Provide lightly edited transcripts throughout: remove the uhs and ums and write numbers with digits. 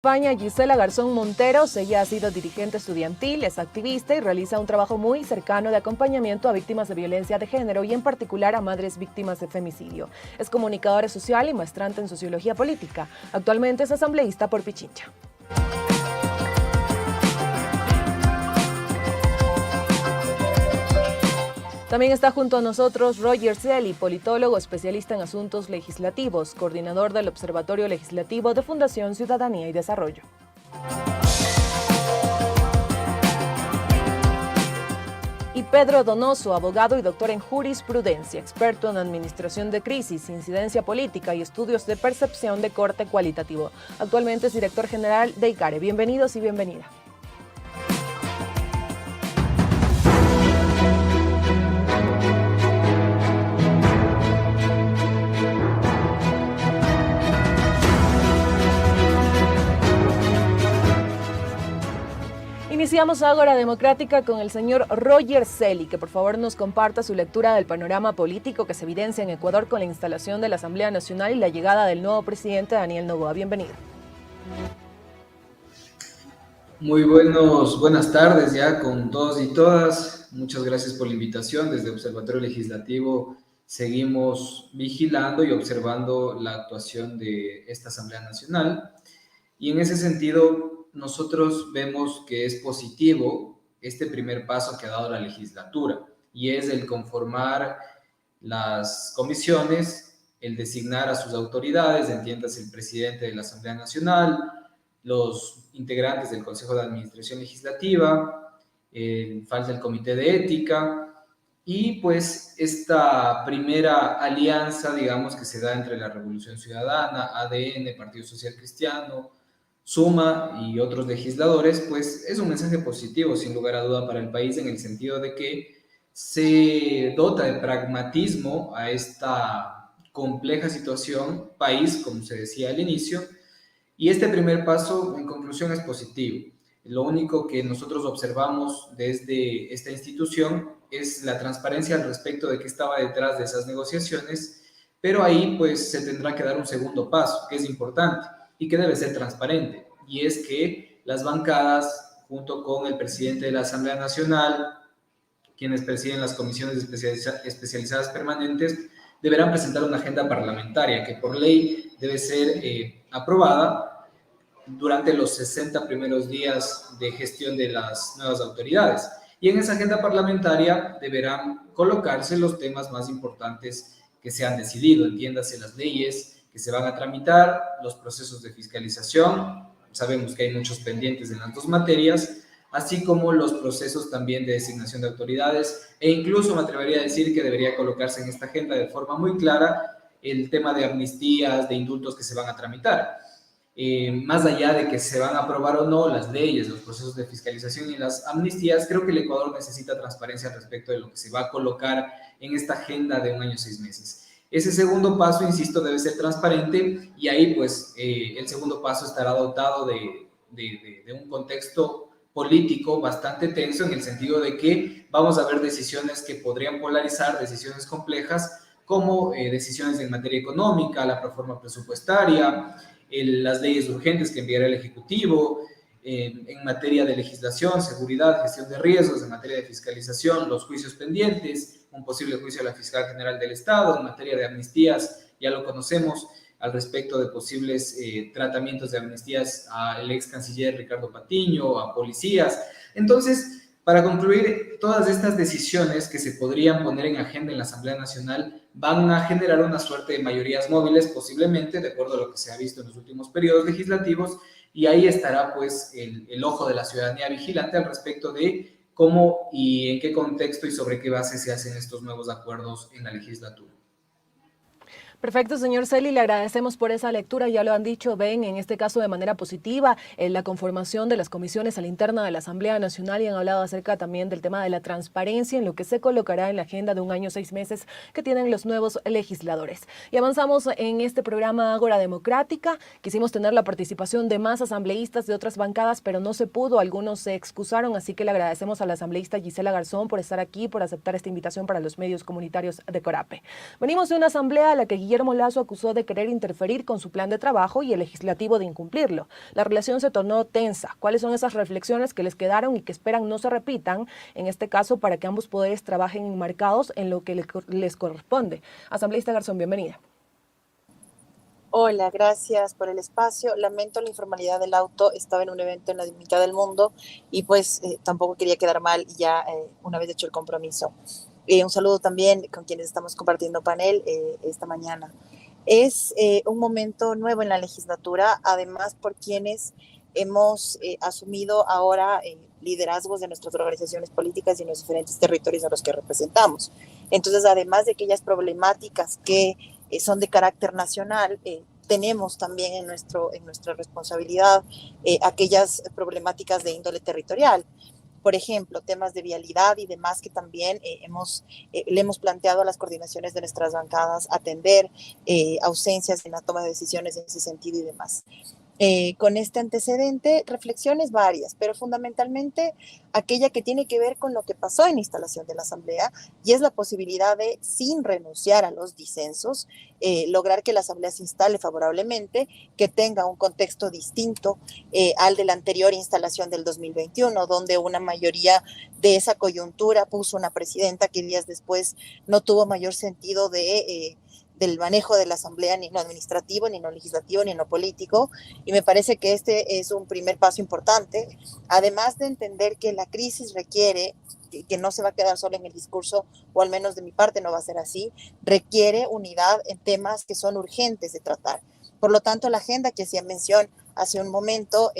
España, Gisela Garzón Monteros. Ella ha sido dirigente estudiantil, es activista y realiza un trabajo muy cercano de acompañamiento a víctimas de violencia de género y en particular a madres víctimas de femicidio. Es comunicadora social y maestrante en sociología política. Actualmente es asambleísta por Pichincha. También está junto a nosotros Roger Celi, politólogo especialista en asuntos legislativos, coordinador del Observatorio Legislativo de Fundación Ciudadanía y Desarrollo. Y Pedro Donoso, abogado y doctor en jurisprudencia, experto en administración de crisis, incidencia política y estudios de percepción de corte cualitativo. Actualmente es director general de ICARE. Bienvenidos y bienvenida. Iniciamos Ágora Democrática con el señor Roger Celi, que por favor nos comparta su lectura del panorama político que se evidencia en Ecuador con la instalación de la Asamblea Nacional y la llegada del nuevo presidente Daniel Noboa. Bienvenido. Muy buenas tardes ya con todos y todas. Muchas gracias por la invitación. Desde Observatorio Legislativo seguimos vigilando y observando la actuación de esta Asamblea Nacional. Y en ese sentido, nosotros vemos que es positivo este primer paso que ha dado la legislatura, y es el conformar las comisiones, el designar a sus autoridades, entiéndase el presidente de la Asamblea Nacional, los integrantes del Consejo de Administración Legislativa, falta el Comité de Ética, y pues esta primera alianza, digamos, que se da entre la Revolución Ciudadana, ADN, Partido Social Cristiano, Suma y otros legisladores, pues es un mensaje positivo, sin lugar a duda, para el país, en el sentido de que se dota de pragmatismo a esta compleja situación, país, como se decía al inicio, y este primer paso, en conclusión, es positivo. Lo único que nosotros observamos desde esta institución es la transparencia al respecto de qué estaba detrás de esas negociaciones, pero ahí pues se tendrá que dar un segundo paso, que es importante y que debe ser transparente, y es que las bancadas, junto con el presidente de la Asamblea Nacional, quienes presiden las comisiones especializadas permanentes, deberán presentar una agenda parlamentaria que por ley debe ser aprobada durante los 60 primeros días de gestión de las nuevas autoridades. Y en esa agenda parlamentaria deberán colocarse los temas más importantes que se han decidido, entiéndase las leyes que se van a tramitar, los procesos de fiscalización, sabemos que hay muchos pendientes en las dos materias, así como los procesos también de designación de autoridades, e incluso me atrevería a decir que debería colocarse en esta agenda de forma muy clara el tema de amnistías, de indultos que se van a tramitar. Más allá de que se van a aprobar o no las leyes, los procesos de fiscalización y las amnistías, creo que el Ecuador necesita transparencia al respecto de lo que se va a colocar en esta agenda de 1 año 6 meses. Ese segundo paso, insisto, debe ser transparente, y ahí pues el segundo paso estará dotado de un contexto político bastante tenso, en el sentido de que vamos a ver decisiones que podrían polarizar, decisiones complejas, como decisiones en materia económica, la reforma presupuestaria, las leyes urgentes que enviará el Ejecutivo, en materia de legislación, seguridad, gestión de riesgos, en materia de fiscalización, los juicios pendientes, un posible juicio a la Fiscal General del Estado, en materia de amnistías, ya lo conocemos, al respecto de posibles tratamientos de amnistías al ex canciller Ricardo Patiño, a policías. Entonces, para concluir, todas estas decisiones que se podrían poner en agenda en la Asamblea Nacional van a generar una suerte de mayorías móviles, posiblemente, de acuerdo a lo que se ha visto en los últimos periodos legislativos, y ahí estará pues el ojo de la ciudadanía vigilante al respecto de cómo y en qué contexto y sobre qué base se hacen estos nuevos acuerdos en la legislatura. Perfecto, señor Celi, le agradecemos por esa lectura. Ya lo han dicho, ven en este caso de manera positiva la conformación de las comisiones a la interna de la Asamblea Nacional, y han hablado acerca también del tema de la transparencia en lo que se colocará en la agenda de 1 año 6 meses que tienen los nuevos legisladores. Y avanzamos en este programa Ágora Democrática. Quisimos tener la participación de más asambleístas de otras bancadas, pero no se pudo, algunos se excusaron, así que le agradecemos a la asambleísta Gisela Garzón por estar aquí, por aceptar esta invitación para los medios comunitarios de Corape. Venimos de una asamblea a la que Guillermo Lasso acusó de querer interferir con su plan de trabajo y el legislativo de incumplirlo. La relación se tornó tensa. ¿Cuáles son esas reflexiones que les quedaron y que esperan no se repitan, en este caso, para que ambos poderes trabajen enmarcados en lo que les corresponde? Asambleísta Garzón, bienvenida. Hola, gracias por el espacio. Lamento la informalidad del auto. Estaba en un evento en la mitad del mundo y pues tampoco quería quedar mal ya una vez hecho el compromiso. Un saludo también con quienes estamos compartiendo panel esta mañana. Es un momento nuevo en la legislatura, además por quienes hemos asumido ahora liderazgos de nuestras organizaciones políticas y en los diferentes territorios a los que representamos. Entonces, además de aquellas problemáticas que son de carácter nacional, tenemos también en nuestra responsabilidad aquellas problemáticas de índole territorial. Por ejemplo, temas de vialidad y demás que también le hemos planteado a las coordinaciones de nuestras bancadas atender, ausencias en la toma de decisiones en ese sentido y demás. Con este antecedente, reflexiones varias, pero fundamentalmente aquella que tiene que ver con lo que pasó en la instalación de la Asamblea, y es la posibilidad de, sin renunciar a los disensos, lograr que la Asamblea se instale favorablemente, que tenga un contexto distinto al de la anterior instalación del 2021, donde una mayoría de esa coyuntura puso una presidenta que días después no tuvo mayor sentido del manejo de la Asamblea, ni en lo administrativo, ni en lo legislativo, ni en lo político, y me parece que este es un primer paso importante, además de entender que la crisis requiere, que no se va a quedar solo en el discurso, o al menos de mi parte no va a ser así, requiere unidad en temas que son urgentes de tratar. Por lo tanto, la agenda que hacía mención hace un momento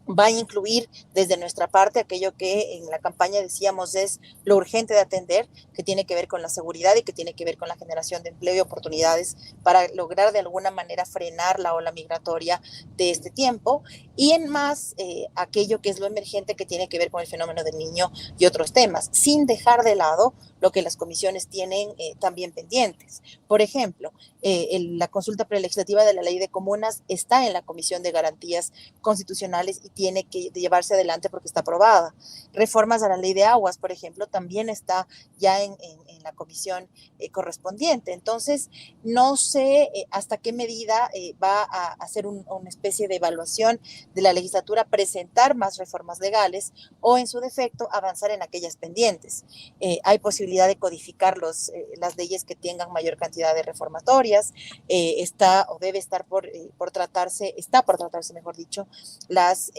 va a incluir desde nuestra parte aquello que en la campaña decíamos es lo urgente de atender, que tiene que ver con la seguridad y que tiene que ver con la generación de empleo y oportunidades para lograr de alguna manera frenar la ola migratoria de este tiempo, y en más aquello que es lo emergente que tiene que ver con el fenómeno del niño y otros temas, sin dejar de lado lo que las comisiones tienen también pendientes. Por ejemplo, la consulta prelegislativa de la Ley de Comunas está en la Comisión de Garantías Constitucionales y tiene que llevarse adelante porque está aprobada. Reformas a la Ley de Aguas, por ejemplo, también está ya en la comisión correspondiente. Entonces, no sé hasta qué medida va a hacer una especie de evaluación de la legislatura, presentar más reformas legales o, en su defecto, avanzar en aquellas pendientes. Hay posibilidad de codificar las leyes que tengan mayor cantidad de reformatorias. Está o debe estar por tratarse, mejor dicho, las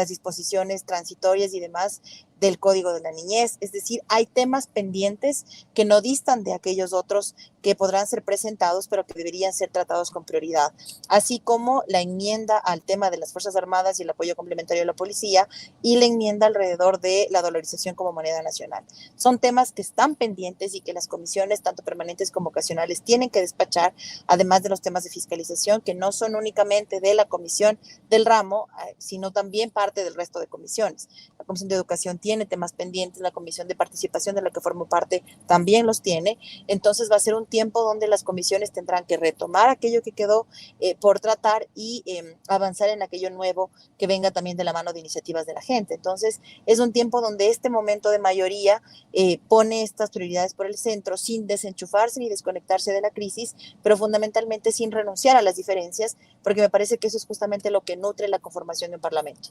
disposiciones transitorias y demás del Código de la Niñez. Es decir, hay temas pendientes que no distan de aquellos otros que podrán ser presentados, pero que deberían ser tratados con prioridad, así como la enmienda al tema de las Fuerzas Armadas y el apoyo complementario a la policía, y la enmienda alrededor de la dolarización como moneda nacional. Son temas que están pendientes y que las comisiones, tanto permanentes como ocasionales, tienen que despachar, además de los temas de fiscalización, que no son únicamente de la comisión del ramo, sino también parte del resto de comisiones. La Comisión de Educación tiene temas pendientes, la Comisión de Participación, de la que formo parte, también los tiene. Entonces va a ser un tiempo donde las comisiones tendrán que retomar aquello que quedó por tratar y avanzar en aquello nuevo que venga también de la mano de iniciativas de la gente. Entonces es un tiempo donde este momento de mayoría pone estas prioridades por el centro, sin desenchufarse ni desconectarse de la crisis, pero fundamentalmente sin renunciar a las diferencias, porque me parece que eso es justamente lo que nutre la conformación de un parlamento.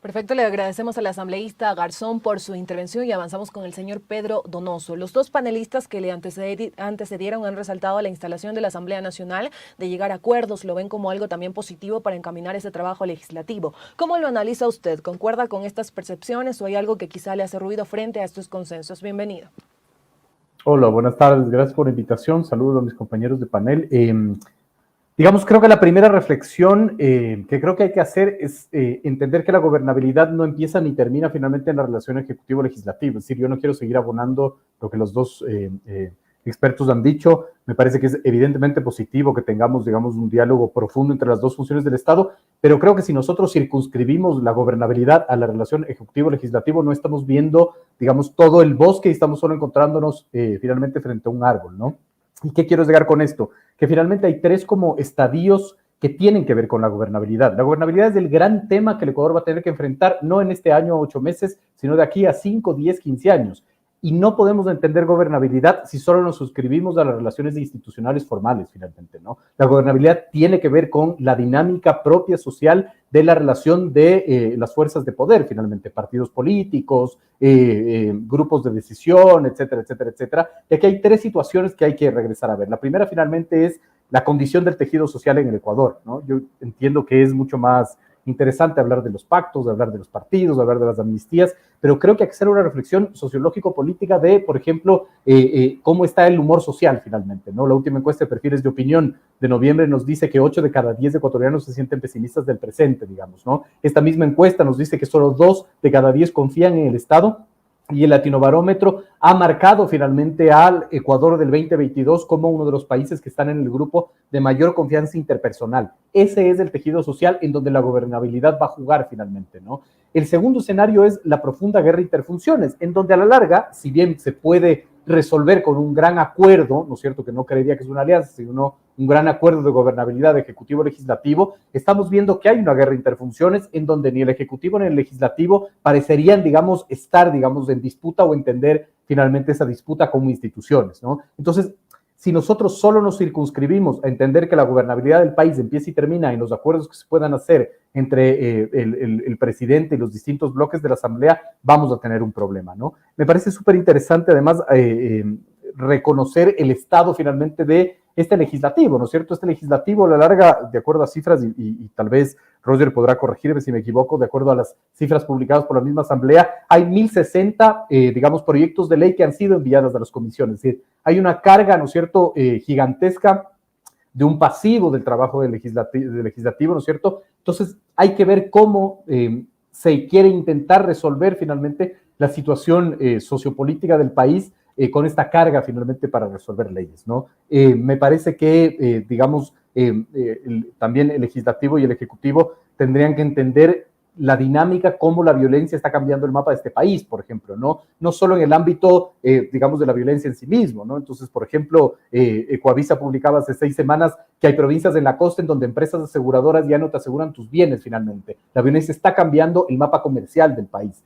Perfecto, le agradecemos al asambleísta Garzón por su intervención y avanzamos con el señor Pedro Donoso. Los dos panelistas que le antecedieron han resaltado la instalación de la Asamblea Nacional, de llegar a acuerdos, lo ven como algo también positivo para encaminar ese trabajo legislativo. ¿Cómo lo analiza usted? ¿Concuerda con estas percepciones o hay algo que quizá le hace ruido frente a estos consensos? Bienvenido. Hola, buenas tardes. Gracias por la invitación. Saludos a mis compañeros de panel. Digamos, creo que la primera reflexión que creo que hay que hacer es entender que la gobernabilidad no empieza ni termina finalmente en la relación ejecutivo-legislativa. Es decir, yo no quiero seguir abonando lo que los dos expertos han dicho. Me parece que es evidentemente positivo que tengamos, digamos, un diálogo profundo entre las dos funciones del Estado, pero creo que si nosotros circunscribimos la gobernabilidad a la relación ejecutivo-legislativo, no estamos viendo, digamos, todo el bosque y estamos solo encontrándonos finalmente frente a un árbol, ¿no? ¿Y qué quiero llegar con esto? Que finalmente hay tres como estadios que tienen que ver con la gobernabilidad. La gobernabilidad es el gran tema que el Ecuador va a tener que enfrentar, no en este año o 8 meses, sino de aquí a 5, 10, 15 años. y no podemos entender gobernabilidad si solo nos suscribimos a las relaciones institucionales formales, finalmente, ¿no? La gobernabilidad tiene que ver con la dinámica propia social de la relación de las fuerzas de poder, finalmente, partidos políticos, grupos de decisión, etcétera, etcétera, etcétera. Y aquí hay tres situaciones que hay que regresar a ver. La primera, finalmente, es la condición del tejido social en el Ecuador, ¿no? Yo entiendo que es mucho más interesante hablar de los pactos, de hablar de los partidos, de hablar de las amnistías, pero creo que hay que hacer una reflexión sociológico-política de, por ejemplo, cómo está el humor social finalmente, ¿no? La última encuesta de perfiles de opinión de noviembre nos dice que 8 de cada 10 ecuatorianos se sienten pesimistas del presente, digamos, ¿no? Esta misma encuesta nos dice que solo 2 de cada 10 confían en el Estado, y el Latinobarómetro ha marcado finalmente al Ecuador del 2022 como uno de los países que están en el grupo de mayor confianza interpersonal. Ese es el tejido social en donde la gobernabilidad va a jugar finalmente, ¿no? El segundo escenario es la profunda guerra interfunciones, en donde a la larga, si bien se puede resolver con un gran acuerdo, ¿no es cierto?, que no creería que es una alianza, sino un gran acuerdo de gobernabilidad ejecutivo-legislativo, estamos viendo que hay una guerra interfunciones en donde ni el ejecutivo ni el legislativo parecerían, digamos, estar, digamos, en disputa o entender finalmente esa disputa como instituciones, ¿no? Entonces, si nosotros solo nos circunscribimos a entender que la gobernabilidad del país empieza y termina en los acuerdos que se puedan hacer entre el presidente y los distintos bloques de la Asamblea, vamos a tener un problema, ¿no? Me parece súper interesante, además, reconocer el estado finalmente de este legislativo, ¿no es cierto? Este legislativo a la larga, de acuerdo a cifras, y tal vez Roger podrá corregirme si me equivoco, de acuerdo a las cifras publicadas por la misma Asamblea, hay 1060, digamos, proyectos de ley que han sido enviados a las comisiones. Es decir, hay una carga, ¿no es cierto?, gigantesca de un pasivo del trabajo del legislativo, ¿no es cierto? Entonces, hay que ver cómo se quiere intentar resolver finalmente la situación sociopolítica del país con esta carga finalmente para resolver leyes, ¿no? Me parece que, digamos, también el legislativo y el ejecutivo tendrían que entender la dinámica, cómo la violencia está cambiando el mapa de este país, por ejemplo, ¿no? No solo en el ámbito, digamos, de la violencia en sí mismo, ¿no? Entonces, por ejemplo, Ecoavisa publicaba hace 6 semanas que hay provincias en la costa en donde empresas aseguradoras ya no te aseguran tus bienes finalmente. La violencia está cambiando el mapa comercial del país.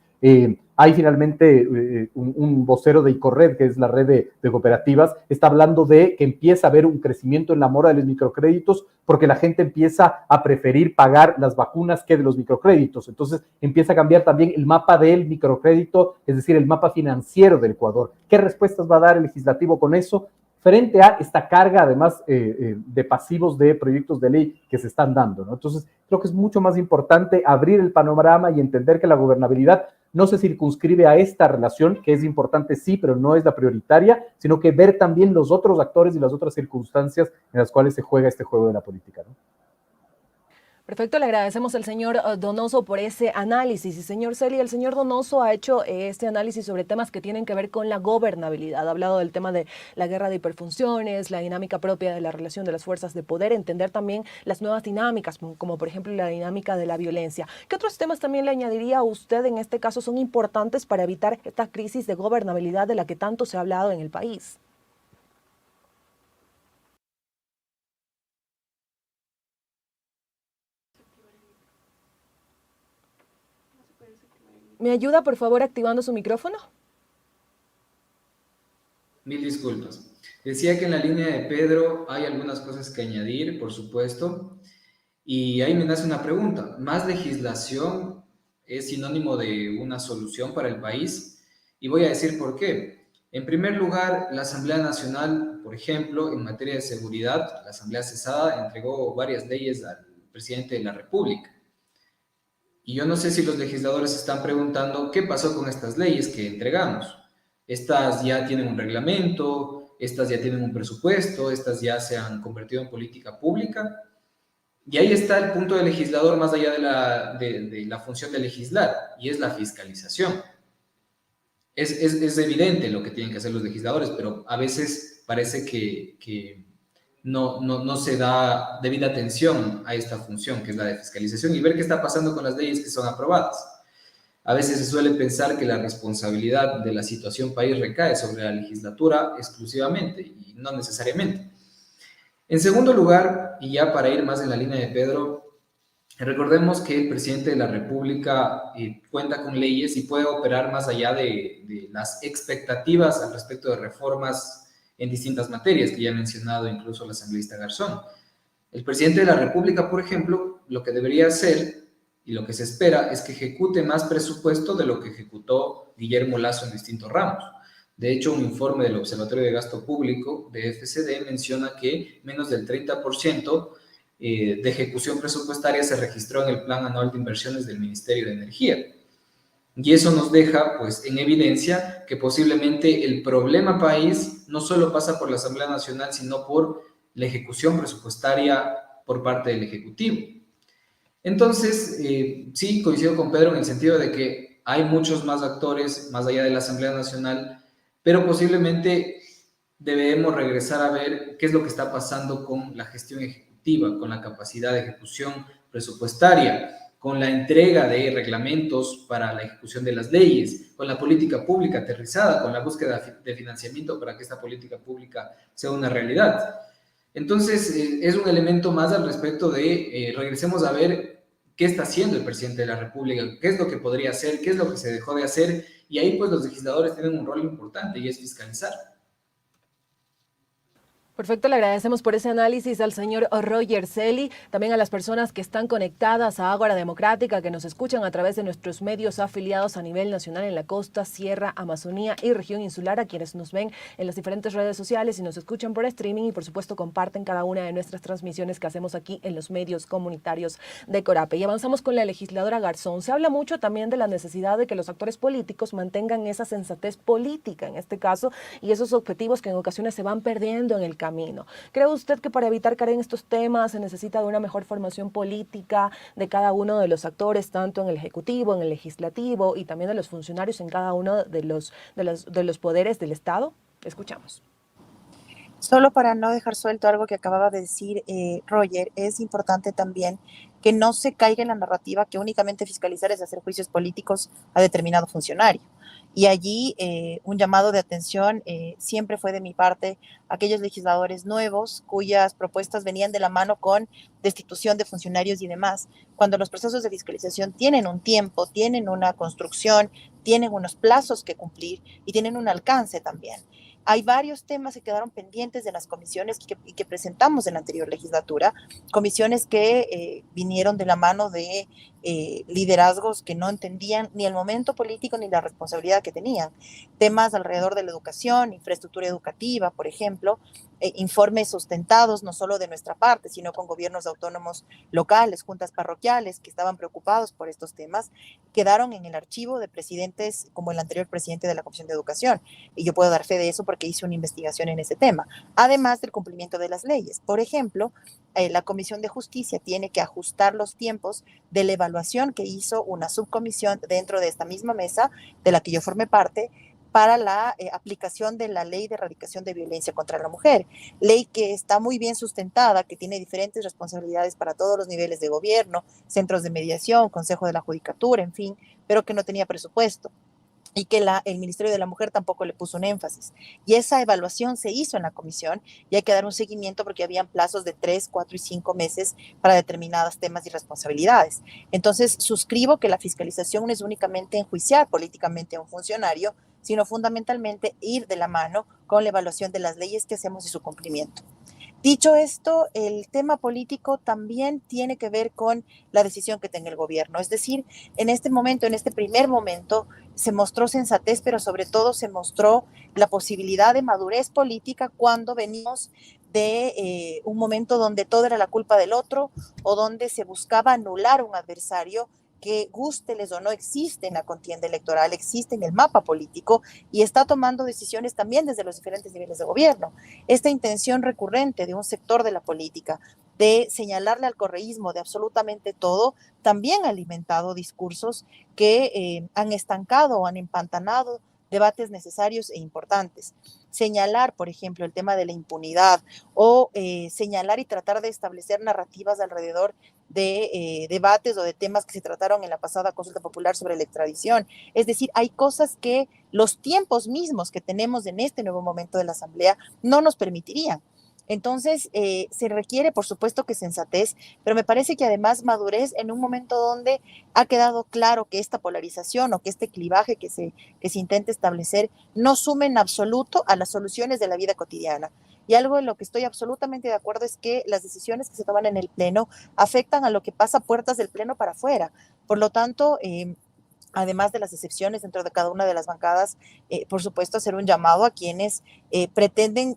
Hay finalmente un vocero de ICORRED, que es la red de cooperativas, está hablando de que empieza a haber un crecimiento en la mora de los microcréditos porque la gente empieza a preferir pagar las vacunas que de los microcréditos. Entonces empieza a cambiar también el mapa del microcrédito, es decir, el mapa financiero del Ecuador. ¿Qué respuestas va a dar el legislativo con eso? Frente a esta carga, además, de pasivos de proyectos de ley que se están dando, ¿no? Entonces, creo que es mucho más importante abrir el panorama y entender que la gobernabilidad no se circunscribe a esta relación, que es importante sí, pero no es la prioritaria, sino que ver también los otros actores y las otras circunstancias en las cuales se juega este juego de la política, ¿no? Perfecto, le agradecemos al señor Donoso por ese análisis. Y señor Celi, el señor Donoso ha hecho este análisis sobre temas que tienen que ver con la gobernabilidad. Ha hablado del tema de la guerra de hiperfunciones, la dinámica propia de la relación de las fuerzas de poder, entender también las nuevas dinámicas, como por ejemplo la dinámica de la violencia. ¿Qué otros temas también le añadiría a usted en este caso son importantes para evitar esta crisis de gobernabilidad de la que tanto se ha hablado en el país? ¿Me ayuda, por favor, activando su micrófono? Mil disculpas. Decía que en la línea de Pedro hay algunas cosas que añadir, por supuesto, y ahí me nace una pregunta. ¿Más legislación es sinónimo de una solución para el país? Y voy a decir por qué. En primer lugar, la Asamblea Nacional, por ejemplo, en materia de seguridad, la Asamblea cesada entregó varias leyes al presidente de la República. Y yo no sé si los legisladores se están preguntando qué pasó con estas leyes que entregamos. Estas ya tienen un reglamento, estas ya tienen un presupuesto, estas ya se han convertido en política pública. Y ahí está el punto del legislador más allá de la función de legislar, y es la fiscalización. Es evidente lo que tienen que hacer los legisladores, pero a veces parece que no se da debida atención a esta función, que es la de fiscalización, y ver qué está pasando con las leyes que son aprobadas. A veces se suele pensar que la responsabilidad de la situación país recae sobre la legislatura exclusivamente, y no necesariamente. En segundo lugar, y ya para ir más en la línea de Pedro, Recordemos que el presidente de la República cuenta con leyes y puede operar más allá de las expectativas al respecto de reformas en distintas materias que ya ha mencionado incluso el asambleísta Garzón. El presidente de la República, por ejemplo, lo que debería hacer y lo que se espera es que ejecute más presupuesto de lo que ejecutó Guillermo Lasso en distintos ramos. De hecho, un informe del Observatorio de Gasto Público de FCD menciona que menos del 30% de ejecución presupuestaria se registró en el Plan Anual de Inversiones del Ministerio de Energía. Y eso nos deja, pues, en evidencia que posiblemente el problema país no solo pasa por la Asamblea Nacional, sino por la ejecución presupuestaria por parte del Ejecutivo. Entonces, sí, coincido con Pedro en el sentido de que hay muchos más actores más allá de la Asamblea Nacional, pero posiblemente debemos regresar a ver qué es lo que está pasando con la gestión ejecutiva, con la capacidad de ejecución presupuestaria, con la entrega de reglamentos para la ejecución de las leyes, con la política pública aterrizada, con la búsqueda de financiamiento para que esta política pública sea una realidad. Entonces, es un elemento más al respecto de regresemos a ver qué está haciendo el presidente de la República, qué es lo que podría hacer, qué es lo que se dejó de hacer, y ahí pues los legisladores tienen un rol importante y es fiscalizar. Perfecto, le agradecemos por ese análisis al señor Roger Celi, también a las personas que están conectadas a Ágora Democrática, que nos escuchan a través de nuestros medios afiliados a nivel nacional en la costa, sierra, Amazonía y región insular, a quienes nos ven en las diferentes redes sociales y nos escuchan por streaming y por supuesto comparten cada una de nuestras transmisiones que hacemos aquí en los medios comunitarios de Corape. Y avanzamos con la legisladora Garzón. Se habla mucho también de la necesidad de que los actores políticos mantengan esa sensatez política en este caso y esos objetivos que en ocasiones se van perdiendo en el camino. ¿Cree usted que para evitar caer en estos temas se necesita de una mejor formación política de cada uno de los actores, tanto en el Ejecutivo, en el Legislativo y también de los funcionarios en cada uno de los poderes del Estado? Escuchamos. Solo para no dejar suelto algo que acababa de decir Roger, es importante también que no se caiga en la narrativa que únicamente fiscalizar es hacer juicios políticos a determinado funcionario. Y allí un llamado de atención siempre fue de mi parte a aquellos legisladores nuevos cuyas propuestas venían de la mano con destitución de funcionarios y demás. Cuando los procesos de fiscalización tienen un tiempo, tienen una construcción, tienen unos plazos que cumplir y tienen un alcance también. Hay varios temas que quedaron pendientes de las comisiones que presentamos en la anterior legislatura, comisiones que vinieron de la mano de liderazgos que no entendían ni el momento político ni la responsabilidad que tenían. Temas alrededor de la educación, infraestructura educativa, por ejemplo, informes sustentados no solo de nuestra parte, sino con gobiernos autónomos locales, juntas parroquiales que estaban preocupados por estos temas, quedaron en el archivo de presidentes como el anterior presidente de la Comisión de Educación. Y yo puedo dar fe de eso porque hice una investigación en ese tema, además del cumplimiento de las leyes. Por ejemplo, la Comisión de Justicia tiene que ajustar los tiempos de la evaluación que hizo una subcomisión dentro de esta misma mesa de la que yo formé parte para la aplicación de la Ley de Erradicación de Violencia contra la Mujer, ley que está muy bien sustentada, que tiene diferentes responsabilidades para todos los niveles de gobierno, centros de mediación, Consejo de la Judicatura, en fin, pero que no tenía presupuesto y que el Ministerio de la Mujer tampoco le puso un énfasis. Y esa evaluación se hizo en la comisión y hay que dar un seguimiento porque habían plazos de 3, 4 y 5 meses para determinados temas y responsabilidades. Entonces, suscribo que la fiscalización no es únicamente enjuiciar políticamente a un funcionario, sino fundamentalmente ir de la mano con la evaluación de las leyes que hacemos y su cumplimiento. Dicho esto, el tema político también tiene que ver con la decisión que tenga el gobierno. Es decir, en este momento, en este primer momento, se mostró sensatez, pero sobre todo se mostró la posibilidad de madurez política cuando venimos de un momento donde todo era la culpa del otro o donde se buscaba anular un adversario que gústeles o no existe en la contienda electoral, existe en el mapa político y está tomando decisiones también desde los diferentes niveles de gobierno. Esta intención recurrente de un sector de la política de señalarle al correísmo de absolutamente todo, también ha alimentado discursos que han estancado o han empantanado debates necesarios e importantes. Señalar, por ejemplo, el tema de la impunidad o señalar y tratar de establecer narrativas alrededor de debates o de temas que se trataron en la pasada consulta popular sobre la extradición. Es decir, hay cosas que los tiempos mismos que tenemos en este nuevo momento de la Asamblea no nos permitirían. Entonces, se requiere, por supuesto, que sensatez, pero me parece que además madurez en un momento donde ha quedado claro que esta polarización o que este clivaje que se intenta establecer no sume en absoluto a las soluciones de la vida cotidiana. Y algo en lo que estoy absolutamente de acuerdo es que las decisiones que se toman en el Pleno afectan a lo que pasa a puertas del Pleno para afuera. Por lo tanto, además de las excepciones dentro de cada una de las bancadas, por supuesto, hacer un llamado a quienes pretenden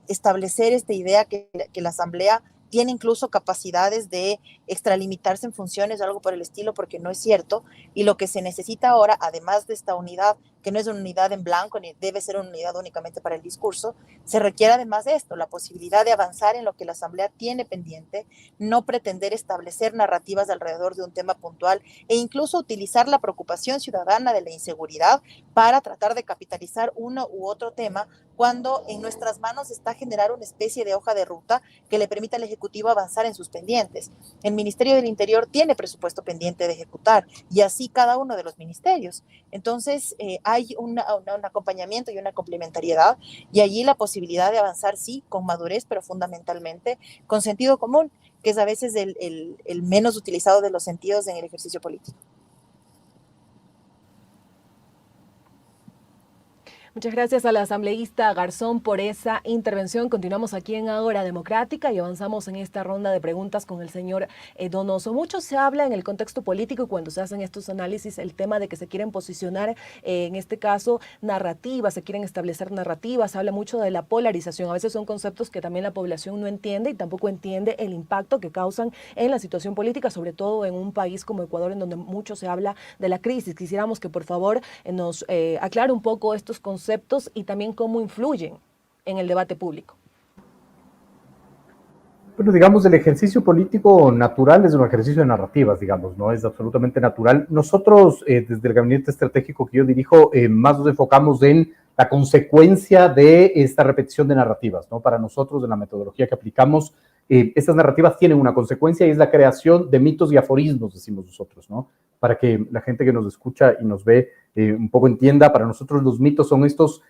establecer esta idea que la Asamblea tiene incluso capacidades de extralimitarse en funciones o algo por el estilo, porque no es cierto. Y lo que se necesita ahora, además de esta unidad, que no es una unidad en blanco, ni debe ser una unidad únicamente para el discurso, se requiere además de esto, la posibilidad de avanzar en lo que la Asamblea tiene pendiente, no pretender establecer narrativas alrededor de un tema puntual e incluso utilizar la preocupación ciudadana de la inseguridad para tratar de capitalizar uno u otro tema, cuando en nuestras manos está generar una especie de hoja de ruta que le permita al Ejecutivo avanzar en sus pendientes. El Ministerio del Interior tiene presupuesto pendiente de ejecutar, y así cada uno de los ministerios. Entonces, hay un acompañamiento y una complementariedad, y allí la posibilidad de avanzar, sí, con madurez, pero fundamentalmente con sentido común, que es a veces el menos utilizado de los sentidos en el ejercicio político. Muchas gracias a la asambleísta Garzón por esa intervención. Continuamos aquí en Ágora Democrática y avanzamos en esta ronda de preguntas con el señor Donoso. Mucho se habla en el contexto político y cuando se hacen estos análisis el tema de que se quieren posicionar, en este caso, narrativas, se quieren establecer narrativas, se habla mucho de la polarización. A veces son conceptos que también la población no entiende y tampoco entiende el impacto que causan en la situación política, sobre todo en un país como Ecuador, en donde mucho se habla de la crisis. Quisiéramos que por favor nos aclare un poco estos conceptos y también cómo influyen en el debate público. Bueno, digamos, el ejercicio político natural es un ejercicio de narrativas, digamos, ¿no? Es absolutamente natural. Nosotros, desde el gabinete estratégico que yo dirijo, más nos enfocamos en la consecuencia de esta repetición de narrativas, ¿no? Para nosotros, en la metodología que aplicamos, estas narrativas tienen una consecuencia y es la creación de mitos y aforismos, decimos nosotros, ¿no? Para que la gente que nos escucha y nos ve un poco entienda, para nosotros los mitos son estos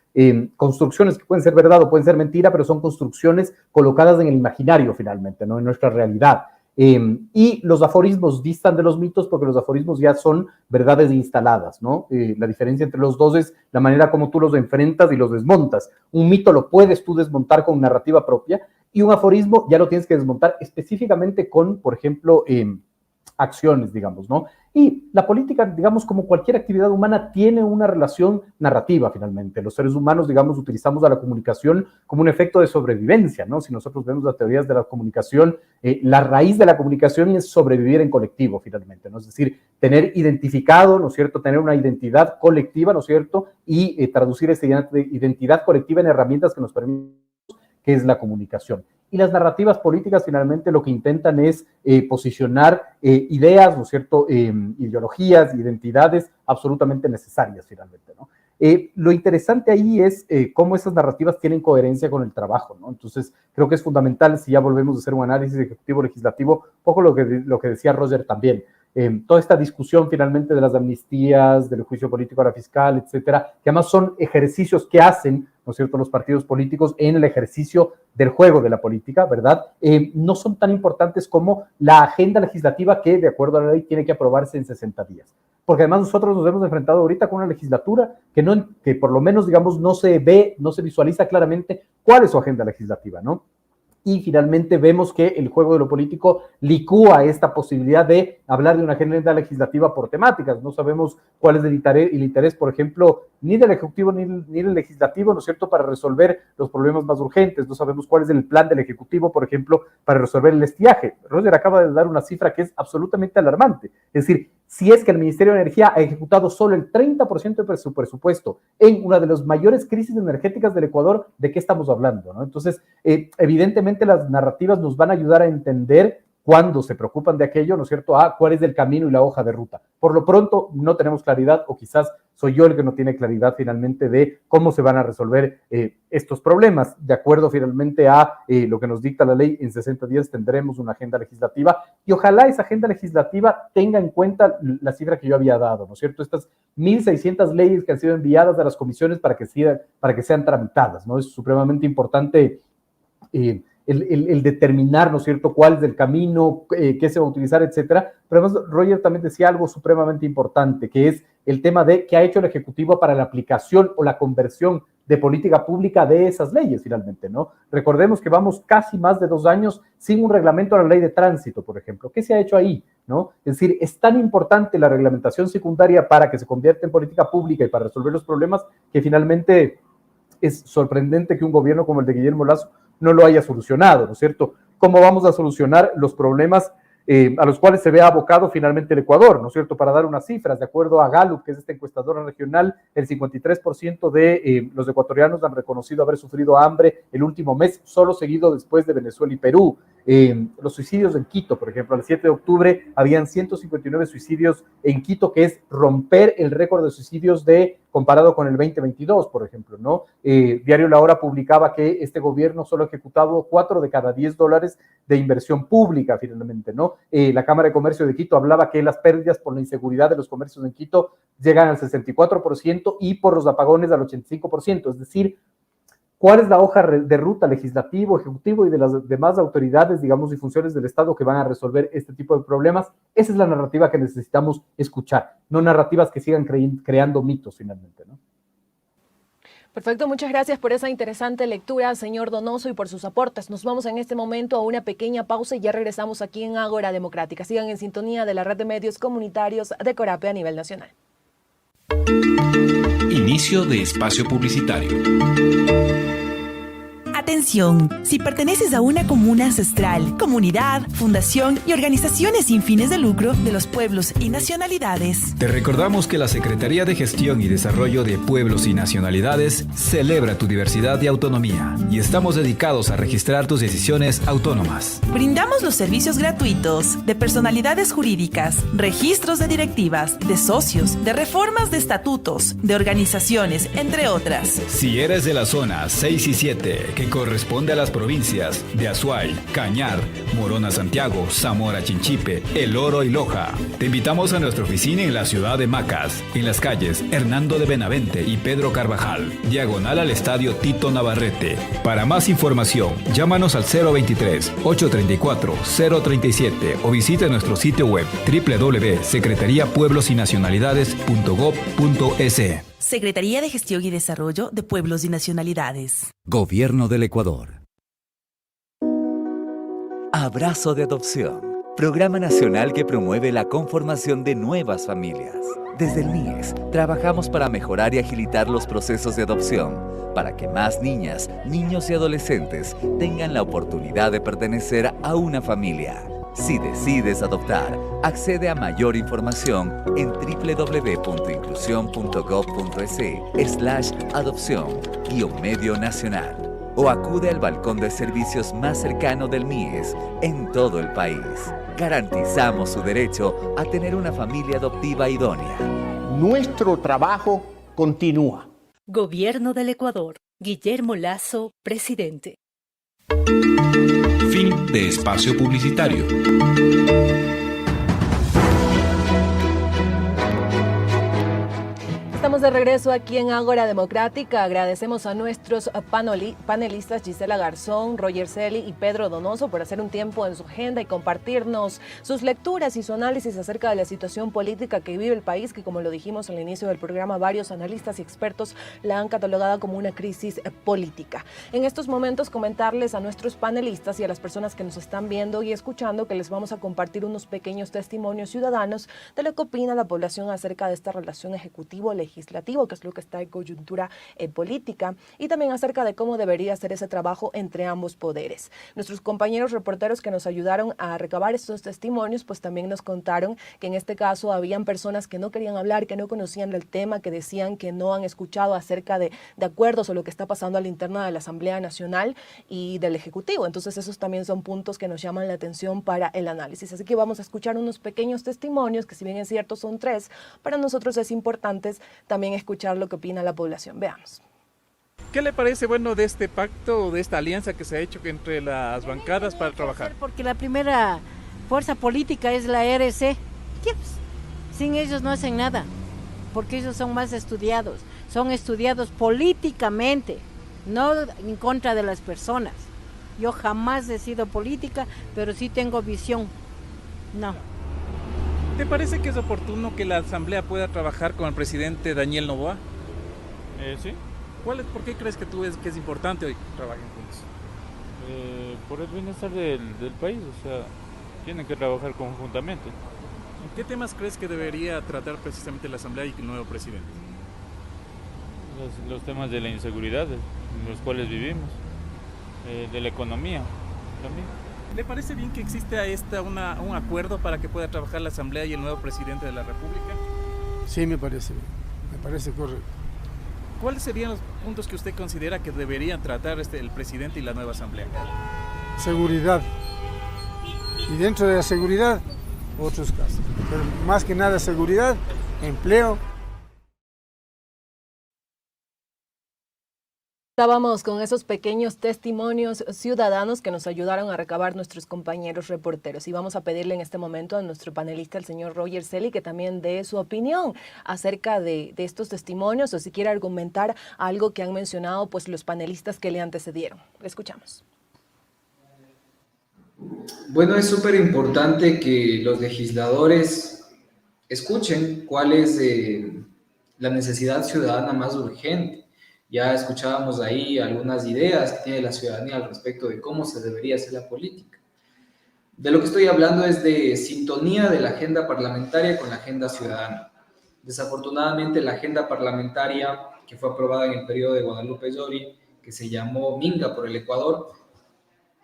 construcciones que pueden ser verdad o pueden ser mentira, pero son construcciones colocadas en el imaginario finalmente, ¿no? En nuestra realidad. Y los aforismos distan de los mitos porque los aforismos ya son verdades instaladas, ¿no? La diferencia entre los dos es la manera como tú los enfrentas y los desmontas. Un mito lo puedes tú desmontar con narrativa propia y un aforismo ya lo tienes que desmontar específicamente con, por ejemplo, acciones, digamos, ¿no? Y la política, digamos, como cualquier actividad humana, tiene una relación narrativa, finalmente. Los seres humanos, digamos, utilizamos a la comunicación como un efecto de sobrevivencia, ¿no? Si nosotros vemos las teorías de la comunicación, la raíz de la comunicación es sobrevivir en colectivo, finalmente, ¿no? Es decir, tener identificado, ¿no es cierto?, tener una identidad colectiva, ¿no es cierto?, y traducir esa identidad colectiva en herramientas que nos permiten, que es la comunicación. Y las narrativas políticas finalmente lo que intentan es posicionar ideas, ¿no es cierto?, ideologías, identidades absolutamente necesarias finalmente, ¿no? Lo interesante ahí es cómo esas narrativas tienen coherencia con el trabajo, ¿no? Entonces, creo que es fundamental, si ya volvemos a hacer un análisis ejecutivo-legislativo, un poco lo que decía Roger también, toda esta discusión finalmente de las amnistías, del juicio político a la fiscal, etcétera, que además son ejercicios que hacen, ¿no es cierto?, los partidos políticos en el ejercicio del juego de la política, ¿verdad? No son tan importantes como la agenda legislativa que, de acuerdo a la ley, tiene que aprobarse en 60 días. Porque además nosotros nos hemos enfrentado ahorita con una legislatura que por lo menos, digamos, no se visualiza claramente cuál es su agenda legislativa, ¿no? Y finalmente vemos que el juego de lo político licúa esta posibilidad de hablar de una agenda legislativa por temáticas. No sabemos cuál es el interés, por ejemplo, ni del Ejecutivo ni del Legislativo, ¿no es cierto?, para resolver los problemas más urgentes. No sabemos cuál es el plan del Ejecutivo, por ejemplo, para resolver el estiaje. Roger acaba de dar una cifra que es absolutamente alarmante. Es decir, si es que el Ministerio de Energía ha ejecutado solo el 30% de su presupuesto en una de las mayores crisis energéticas del Ecuador, ¿de qué estamos hablando, no? Entonces, evidentemente las narrativas nos van a ayudar a entender cuando se preocupan de aquello, ¿no es cierto?, cuál es el camino y la hoja de ruta. Por lo pronto, no tenemos claridad, o quizás soy yo el que no tiene claridad finalmente de cómo se van a resolver estos problemas. De acuerdo finalmente a lo que nos dicta la ley, en 60 días tendremos una agenda legislativa y ojalá esa agenda legislativa tenga en cuenta la cifra que yo había dado, ¿no es cierto?, estas 1.600 leyes que han sido enviadas a las comisiones para que sean tramitadas, ¿no? Es supremamente importante el determinar, ¿no es cierto?, cuál es el camino, qué se va a utilizar, etcétera. Pero además, Roger también decía algo supremamente importante, que es el tema de qué ha hecho el Ejecutivo para la aplicación o la conversión de política pública de esas leyes, finalmente, ¿no? Recordemos que vamos casi más de 2 años sin un reglamento a la ley de tránsito, por ejemplo. ¿Qué se ha hecho ahí, no? Es decir, es tan importante la reglamentación secundaria para que se convierta en política pública y para resolver los problemas que finalmente es sorprendente que un gobierno como el de Guillermo Lasso no lo haya solucionado, ¿no es cierto? ¿Cómo vamos a solucionar los problemas a los cuales se ve abocado finalmente el Ecuador, ¿no es cierto? Para dar unas cifras, de acuerdo a Gallup, que es esta encuestadora regional, el 53% de los ecuatorianos han reconocido haber sufrido hambre el último mes, solo seguido después de Venezuela y Perú. Los suicidios en Quito, por ejemplo, al 7 de octubre habían 159 suicidios en Quito, que es romper el récord de suicidios comparado con el 2022, por ejemplo, ¿no? Diario La Hora publicaba que este gobierno solo ha ejecutado 4 de cada 10 dólares de inversión pública, finalmente, ¿no? La Cámara de Comercio de Quito hablaba que las pérdidas por la inseguridad de los comercios en Quito llegan al 64% y por los apagones al 85%, es decir, ¿cuál es la hoja de ruta legislativo, ejecutivo y de las demás autoridades, digamos, y funciones del Estado que van a resolver este tipo de problemas? Esa es la narrativa que necesitamos escuchar, no narrativas que sigan creando mitos finalmente, ¿no? Perfecto, muchas gracias por esa interesante lectura, señor Donoso, y por sus aportes. Nos vamos en este momento a una pequeña pausa y ya regresamos aquí en Ágora Democrática. Sigan en sintonía de la red de medios comunitarios de Corape a nivel nacional. Inicio de espacio publicitario. Atención, si perteneces a una comuna ancestral, comunidad, fundación y organizaciones sin fines de lucro de los pueblos y nacionalidades. Te recordamos que la Secretaría de Gestión y Desarrollo de Pueblos y Nacionalidades celebra tu diversidad y autonomía y estamos dedicados a registrar tus decisiones autónomas. Brindamos los servicios gratuitos de personalidades jurídicas, registros de directivas, de socios, de reformas de estatutos, de organizaciones, entre otras. Si eres de la zona 6 y 7, que corresponde a las provincias de Azuay, Cañar, Morona Santiago, Zamora Chinchipe, El Oro y Loja. Te invitamos a nuestra oficina en la ciudad de Macas, en las calles Hernando de Benavente y Pedro Carvajal, diagonal al Estadio Tito Navarrete. Para más información, llámanos al 023-834-037 o visita nuestro sitio web www.secretariapueblosynacionalidades.gov.es. Secretaría de Gestión y Desarrollo de Pueblos y Nacionalidades. Gobierno del Ecuador. Abrazo de Adopción. Programa nacional que promueve la conformación de nuevas familias. Desde el MIES, trabajamos para mejorar y agilitar los procesos de adopción, para que más niñas, niños y adolescentes tengan la oportunidad de pertenecer a una familia. Si decides adoptar, accede a mayor información en www.inclusión.gov.es/adopción-medio nacional o acude al balcón de servicios más cercano del MIES en todo el país. Garantizamos su derecho a tener una familia adoptiva idónea. Nuestro trabajo continúa. Gobierno del Ecuador. Guillermo Lasso, presidente. Fin de espacio publicitario. Estamos de regreso aquí en Ágora Democrática. Agradecemos a nuestros panelistas Gisela Garzón, Roger Celi y Pedro Donoso por hacer un tiempo en su agenda y compartirnos sus lecturas y su análisis acerca de la situación política que vive el país, que como lo dijimos al inicio del programa, varios analistas y expertos la han catalogado como una crisis política. En estos momentos comentarles a nuestros panelistas y a las personas que nos están viendo y escuchando que les vamos a compartir unos pequeños testimonios ciudadanos de lo que opina la población acerca de esta relación ejecutivo-legislativo, que es lo que está en coyuntura política, y también acerca de cómo debería ser ese trabajo entre ambos poderes. Nuestros compañeros reporteros que nos ayudaron a recabar estos testimonios, pues también nos contaron que en este caso habían personas que no querían hablar, que no conocían el tema, que decían que no han escuchado acerca de acuerdos o lo que está pasando a la interna de la Asamblea Nacional y del Ejecutivo. Entonces esos también son puntos que nos llaman la atención para el análisis. Así que vamos a escuchar unos pequeños testimonios, que si bien es cierto son 3, para nosotros es importante también escuchar lo que opina la población. Veamos. ¿Qué le parece bueno de este pacto, de esta alianza que se ha hecho entre las bancadas para trabajar? Porque la primera fuerza política es la RC. Sin ellos no hacen nada, porque ellos son más estudiados. Son estudiados políticamente, no en contra de las personas. Yo jamás he sido política, pero sí tengo visión. No. ¿Te parece que es oportuno que la Asamblea pueda trabajar con el presidente Daniel Noboa? Sí. ¿Por qué crees que tú ves que es importante hoy que trabajen juntos? Por el bienestar del país, o sea, tienen que trabajar conjuntamente. ¿En qué temas crees que debería tratar precisamente la Asamblea y el nuevo presidente? Los temas de la inseguridad en los cuales vivimos, de la economía también. ¿Le parece bien que exista un acuerdo para que pueda trabajar la Asamblea y el nuevo presidente de la República? Sí, me parece bien, me parece correcto. ¿Cuáles serían los puntos que usted considera que deberían tratar el presidente y la nueva Asamblea? Seguridad. Y dentro de la seguridad, otros casos. Pero más que nada seguridad, empleo. Estábamos con esos pequeños testimonios ciudadanos que nos ayudaron a recabar nuestros compañeros reporteros y vamos a pedirle en este momento a nuestro panelista, el señor Roger Celi, que también dé su opinión acerca de estos testimonios o si quiere argumentar algo que han mencionado pues los panelistas que le antecedieron. Le escuchamos. Bueno, es súper importante que los legisladores escuchen cuál es la necesidad ciudadana más urgente. Ya escuchábamos ahí algunas ideas que tiene la ciudadanía al respecto de cómo se debería hacer la política. De lo que estoy hablando es de sintonía de la agenda parlamentaria con la agenda ciudadana. Desafortunadamente, la agenda parlamentaria que fue aprobada en el periodo de Guadalupe Llori, que se llamó Minga por el Ecuador,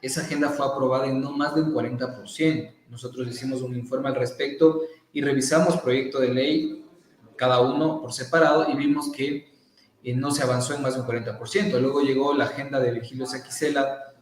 esa agenda fue aprobada en no más del 40%. Nosotros hicimos un informe al respecto y revisamos proyecto de ley, cada uno por separado, y vimos que no se avanzó en más de un 40%. Luego llegó la agenda de Virgilio Saquicela,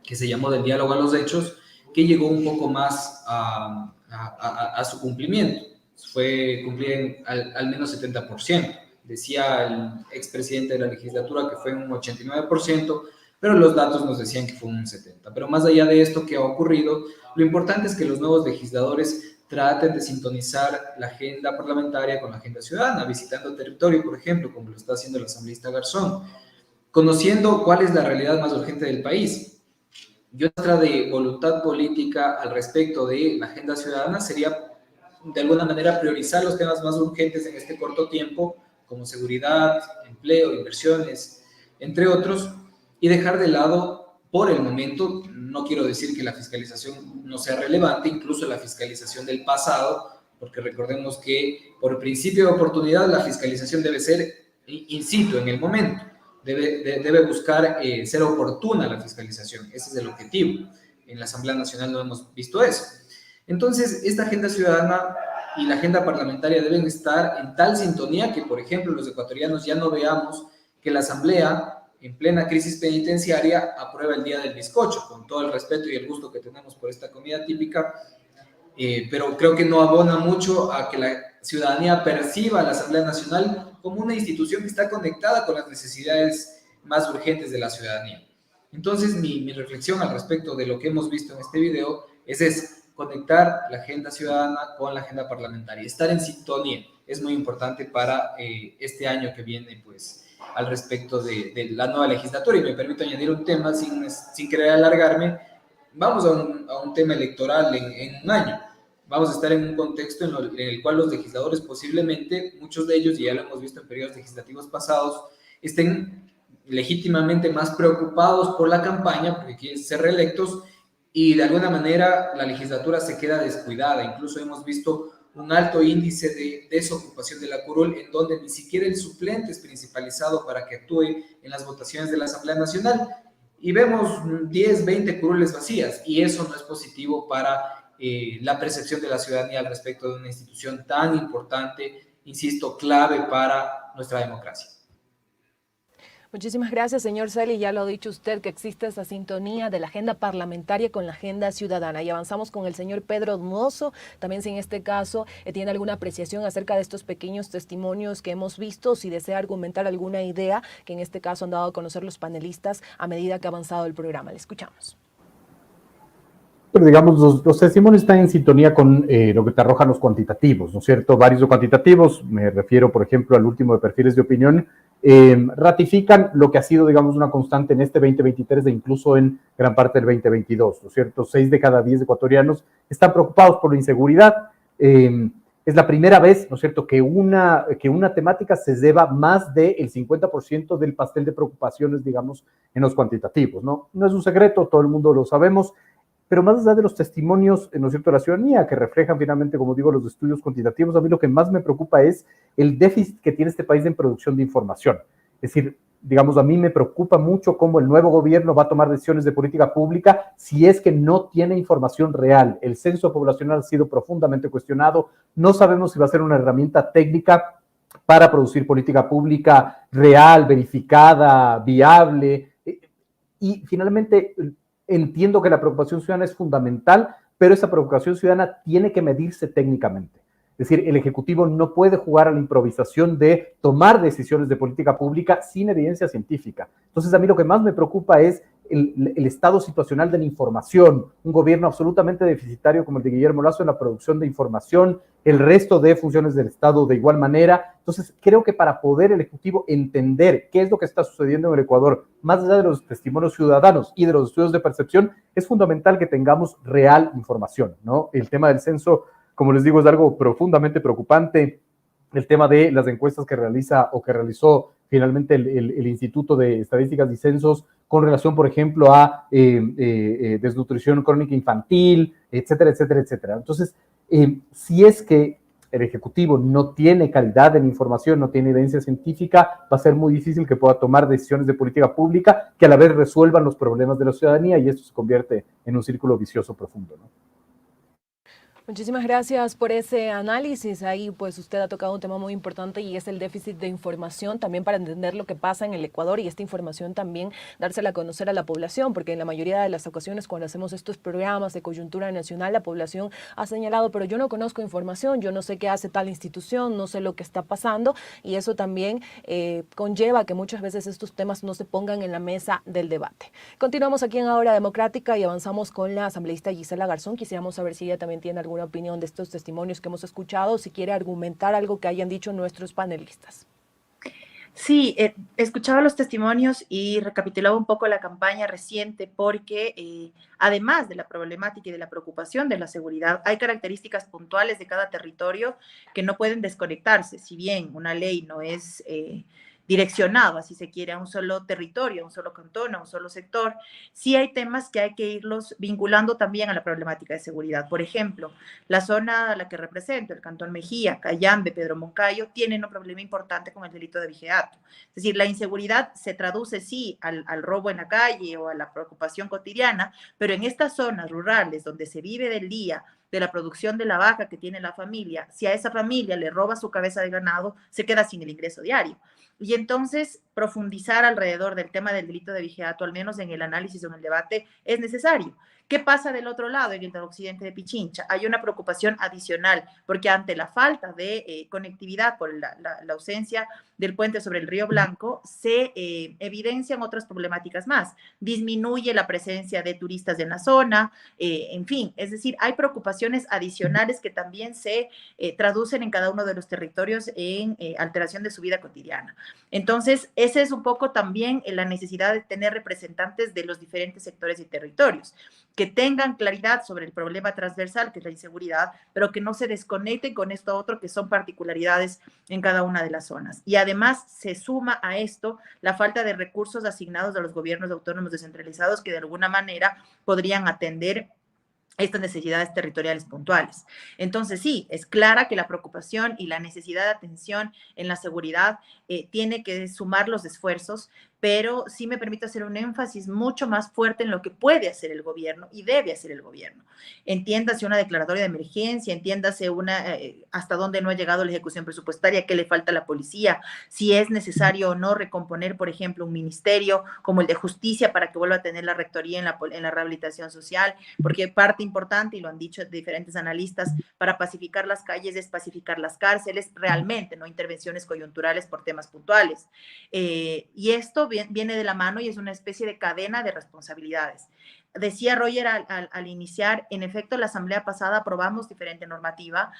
que se llamó del diálogo a los hechos, que llegó un poco más a su cumplimiento. Fue cumplir al menos 70%. Decía el expresidente de la legislatura que fue un 89%, pero los datos nos decían que fue un 70%. Pero más allá de esto que ha ocurrido, lo importante es que los nuevos legisladores traten de sintonizar la agenda parlamentaria con la agenda ciudadana, visitando territorio, por ejemplo, como lo está haciendo el asambleísta Garzón, conociendo cuál es la realidad más urgente del país. Nuestra de voluntad política al respecto de la agenda ciudadana sería, de alguna manera, priorizar los temas más urgentes en este corto tiempo, como seguridad, empleo, inversiones, entre otros, y dejar de lado, por el momento, no quiero decir que la fiscalización no sea relevante, incluso la fiscalización del pasado, porque recordemos que por principio de oportunidad la fiscalización debe ser in situ, en el momento, debe buscar ser oportuna la fiscalización, ese es el objetivo. En la Asamblea Nacional no hemos visto eso. Entonces, esta agenda ciudadana y la agenda parlamentaria deben estar en tal sintonía que, por ejemplo, los ecuatorianos ya no veamos que la Asamblea, en plena crisis penitenciaria, aprueba el día del bizcocho, con todo el respeto y el gusto que tenemos por esta comida típica, pero creo que no abona mucho a que la ciudadanía perciba a la Asamblea Nacional como una institución que está conectada con las necesidades más urgentes de la ciudadanía. Entonces, mi reflexión al respecto de lo que hemos visto en este video es conectar la agenda ciudadana con la agenda parlamentaria, estar en sintonía, es muy importante para este año que viene, pues, al respecto de la nueva legislatura. Y me permito añadir un tema sin querer alargarme. Vamos a un tema electoral en un año. Vamos a estar en un contexto en el cual los legisladores posiblemente, muchos de ellos, y ya lo hemos visto en periodos legislativos pasados, estén legítimamente más preocupados por la campaña, porque quieren ser reelectos, y de alguna manera la legislatura se queda descuidada. Incluso hemos visto un alto índice de desocupación de la curul, en donde ni siquiera el suplente es principalizado para que actúe en las votaciones de la Asamblea Nacional, y vemos 10, 20 curules vacías, y eso no es positivo para la percepción de la ciudadanía al respecto de una institución tan importante, insisto, clave para nuestra democracia. Muchísimas gracias, señor Celi. Ya lo ha dicho usted, que existe esa sintonía de la agenda parlamentaria con la agenda ciudadana. Y avanzamos con el señor Pedro Mozo. También, si en este caso tiene alguna apreciación acerca de estos pequeños testimonios que hemos visto, si desea argumentar alguna idea que en este caso han dado a conocer los panelistas a medida que ha avanzado el programa. Le escuchamos. Pero digamos, los testimonios están en sintonía con lo que te arrojan los cuantitativos, ¿no es cierto? Varios de cuantitativos, me refiero, por ejemplo, al último de perfiles de opinión, ratifican lo que ha sido, digamos, una constante en este 2023 e incluso en gran parte del 2022, ¿no es cierto? 6 de cada 10 ecuatorianos están preocupados por la inseguridad. Es la primera vez, ¿no es cierto?, que una temática se lleva más del 50% del pastel de preocupaciones, digamos, en los cuantitativos, ¿no? No es un secreto, todo el mundo lo sabemos, pero más allá de los testimonios, ¿no es cierto?, de la ciudadanía, que reflejan finalmente, como digo, los estudios cuantitativos, a mí lo que más me preocupa es el déficit que tiene este país en producción de información. Es decir, digamos, a mí me preocupa mucho cómo el nuevo gobierno va a tomar decisiones de política pública si es que no tiene información real. El censo poblacional ha sido profundamente cuestionado. No sabemos si va a ser una herramienta técnica para producir política pública real, verificada, viable. Y finalmente, entiendo que la preocupación ciudadana es fundamental, pero esa preocupación ciudadana tiene que medirse técnicamente. Es decir, el Ejecutivo no puede jugar a la improvisación de tomar decisiones de política pública sin evidencia científica. Entonces, a mí lo que más me preocupa es el estado situacional de la información, un gobierno absolutamente deficitario como el de Guillermo Lasso en la producción de información, el resto de funciones del Estado de igual manera. Entonces, creo que para poder el Ejecutivo entender qué es lo que está sucediendo en el Ecuador, más allá de los testimonios ciudadanos y de los estudios de percepción, es fundamental que tengamos real información, ¿no? El tema del censo, como les digo, es algo profundamente preocupante. El tema de las encuestas que realiza o que realizó finalmente el Instituto de Estadísticas y Censos con relación, por ejemplo, a desnutrición crónica infantil, etcétera, etcétera, etcétera. Entonces, si es que el Ejecutivo no tiene calidad en información, no tiene evidencia científica, va a ser muy difícil que pueda tomar decisiones de política pública que a la vez resuelvan los problemas de la ciudadanía, y esto se convierte en un círculo vicioso profundo, ¿no? Muchísimas gracias por ese análisis. Ahí pues usted ha tocado un tema muy importante y es el déficit de información también para entender lo que pasa en el Ecuador, y esta información también dársela a conocer a la población, porque en la mayoría de las ocasiones cuando hacemos estos programas de coyuntura nacional, la población ha señalado, pero yo no conozco información, yo no sé qué hace tal institución, no sé lo que está pasando, y eso también conlleva que muchas veces estos temas no se pongan en la mesa del debate. Continuamos aquí en Ahora Democrática y avanzamos con la asambleísta Gisela Garzón. Quisiéramos saber si ella también tiene alguna opinión de estos testimonios que hemos escuchado, si quiere argumentar algo que hayan dicho nuestros panelistas. Sí, escuchaba los testimonios y recapitulaba un poco la campaña reciente porque además de la problemática y de la preocupación de la seguridad, hay características puntuales de cada territorio que no pueden desconectarse. Si bien una ley no es direccionada, si se quiere, a un solo territorio, a un solo cantón, a un solo sector, sí hay temas que hay que irlos vinculando también a la problemática de seguridad. Por ejemplo, la zona a la que represento, el Cantón Mejía, Cayambe, Pedro Moncayo, tienen un problema importante con el delito de vigiato. Es decir, la inseguridad se traduce, sí, al robo en la calle o a la preocupación cotidiana, pero en estas zonas rurales donde se vive del día, de la producción de la vaca que tiene la familia, si a esa familia le roba su cabeza de ganado, se queda sin el ingreso diario. Y entonces profundizar alrededor del tema del delito de vigiato, al menos en el análisis o en el debate, es necesario. ¿Qué pasa del otro lado, en el occidente de Pichincha? Hay una preocupación adicional, porque ante la falta de conectividad por la ausencia del puente sobre el Río Blanco, se evidencian otras problemáticas más. Disminuye la presencia de turistas en la zona, en fin, es decir, hay preocupaciones adicionales que también se traducen en cada uno de los territorios en alteración de su vida cotidiana. Entonces, esa es un poco también la necesidad de tener representantes de los diferentes sectores y territorios, que tengan claridad sobre el problema transversal, que es la inseguridad, pero que no se desconecten con esto otro, que son particularidades en cada una de las zonas. Y además se suma a esto la falta de recursos asignados a los gobiernos autónomos descentralizados que de alguna manera podrían atender estas necesidades territoriales puntuales. Entonces, sí, es clara que la preocupación y la necesidad de atención en la seguridad tiene que sumar los esfuerzos, pero sí me permito hacer un énfasis mucho más fuerte en lo que puede hacer el gobierno y debe hacer el gobierno. Entiéndase una declaratoria de emergencia, entiéndase hasta dónde no ha llegado la ejecución presupuestaria, qué le falta a la policía, si es necesario o no recomponer, por ejemplo, un ministerio como el de justicia para que vuelva a tener la rectoría en la rehabilitación social, porque parte importante, y lo han dicho diferentes analistas, para pacificar las calles es pacificar las cárceles realmente, no intervenciones coyunturales por temas puntuales. Y esto esto viene de la mano y es una especie de cadena de responsabilidades. Decía Roger al iniciar, en efecto, la asamblea pasada aprobamos diferente normativa.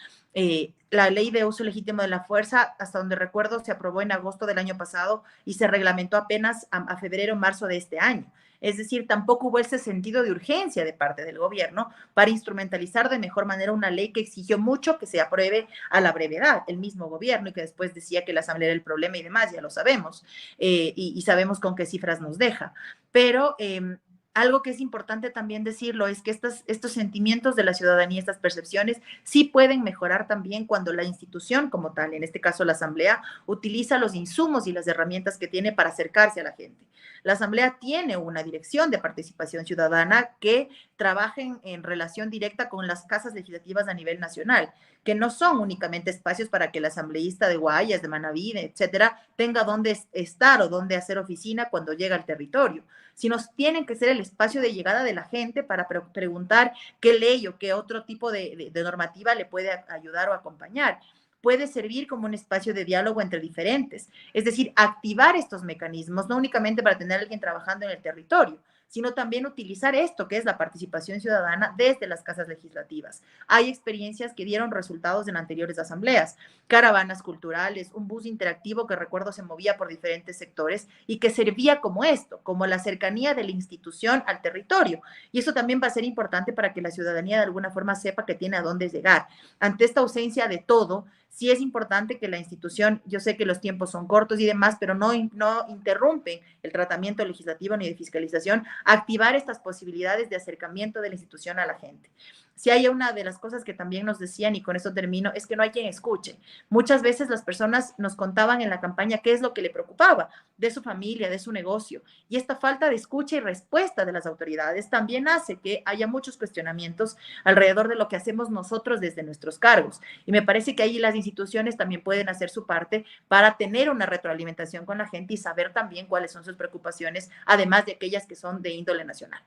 La ley de uso legítimo de la fuerza, hasta donde recuerdo, se aprobó en agosto del año pasado y se reglamentó apenas a febrero o marzo de este año. Es decir, tampoco hubo ese sentido de urgencia de parte del gobierno para instrumentalizar de mejor manera una ley que exigió mucho que se apruebe a la brevedad. El mismo gobierno, y que después decía que la asamblea era el problema y demás, ya lo sabemos, y sabemos con qué cifras nos deja. Pero algo que es importante también decirlo es que estos sentimientos de la ciudadanía, estas percepciones, sí pueden mejorar también cuando la institución como tal, en este caso la asamblea, utiliza los insumos y las herramientas que tiene para acercarse a la gente. La asamblea tiene una dirección de participación ciudadana que trabaja en relación directa con las casas legislativas a nivel nacional, que no son únicamente espacios para que el asambleísta de Guayas, de Manabí, etcétera, tenga dónde estar o dónde hacer oficina cuando llega al territorio, sino tienen que ser el espacio de llegada de la gente para preguntar qué ley o qué otro tipo de normativa le puede ayudar o acompañar. Puede servir como un espacio de diálogo entre diferentes, es decir, activar estos mecanismos, no únicamente para tener a alguien trabajando en el territorio, sino también utilizar esto que es la participación ciudadana desde las casas legislativas. Hay experiencias que dieron resultados en anteriores asambleas, caravanas culturales, un bus interactivo que recuerdo se movía por diferentes sectores y que servía como esto, como la cercanía de la institución al territorio. Y eso también va a ser importante para que la ciudadanía de alguna forma sepa que tiene a dónde llegar. Ante esta ausencia de todo, sí es importante que la institución, yo sé que los tiempos son cortos y demás, pero no interrumpen el tratamiento legislativo ni de fiscalización, activar estas posibilidades de acercamiento de la institución a la gente. Si hay una de las cosas que también nos decían, y con eso termino, es que no hay quien escuche. Muchas veces las personas nos contaban en la campaña qué es lo que le preocupaba de su familia, de su negocio, y esta falta de escucha y respuesta de las autoridades también hace que haya muchos cuestionamientos alrededor de lo que hacemos nosotros desde nuestros cargos. Y me parece que ahí las instituciones también pueden hacer su parte para tener una retroalimentación con la gente y saber también cuáles son sus preocupaciones, además de aquellas que son de índole nacional.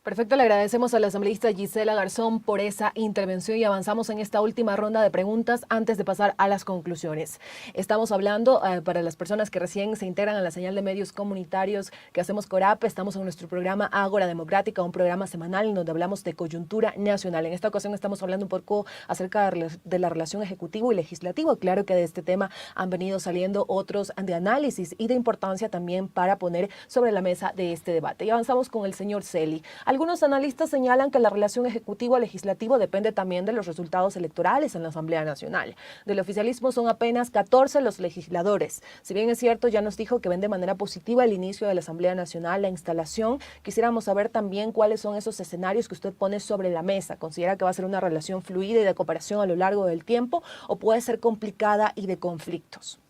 Perfecto, le agradecemos a la asambleísta Gisela Garzón por esa intervención y avanzamos en esta última ronda de preguntas antes de pasar a las conclusiones. Estamos hablando, para las personas que recién se integran a la señal de medios comunitarios que hacemos Corap, estamos en nuestro programa Ágora Democrática, un programa semanal en donde hablamos de coyuntura nacional. En esta ocasión estamos hablando un poco acerca de la relación ejecutivo y legislativo. Claro que de este tema han venido saliendo otros de análisis y de importancia también para poner sobre la mesa de este debate. Y avanzamos con el señor Celi. Algunos analistas señalan que la relación ejecutivo-legislativo depende también de los resultados electorales en la Asamblea Nacional. Del oficialismo son apenas 14 los legisladores. Si bien es cierto, ya nos dijo que ven de manera positiva el inicio de la Asamblea Nacional, la instalación. Quisiéramos saber también cuáles son esos escenarios que usted pone sobre la mesa. ¿Considera que va a ser una relación fluida y de cooperación a lo largo del tiempo o puede ser complicada y de conflictos?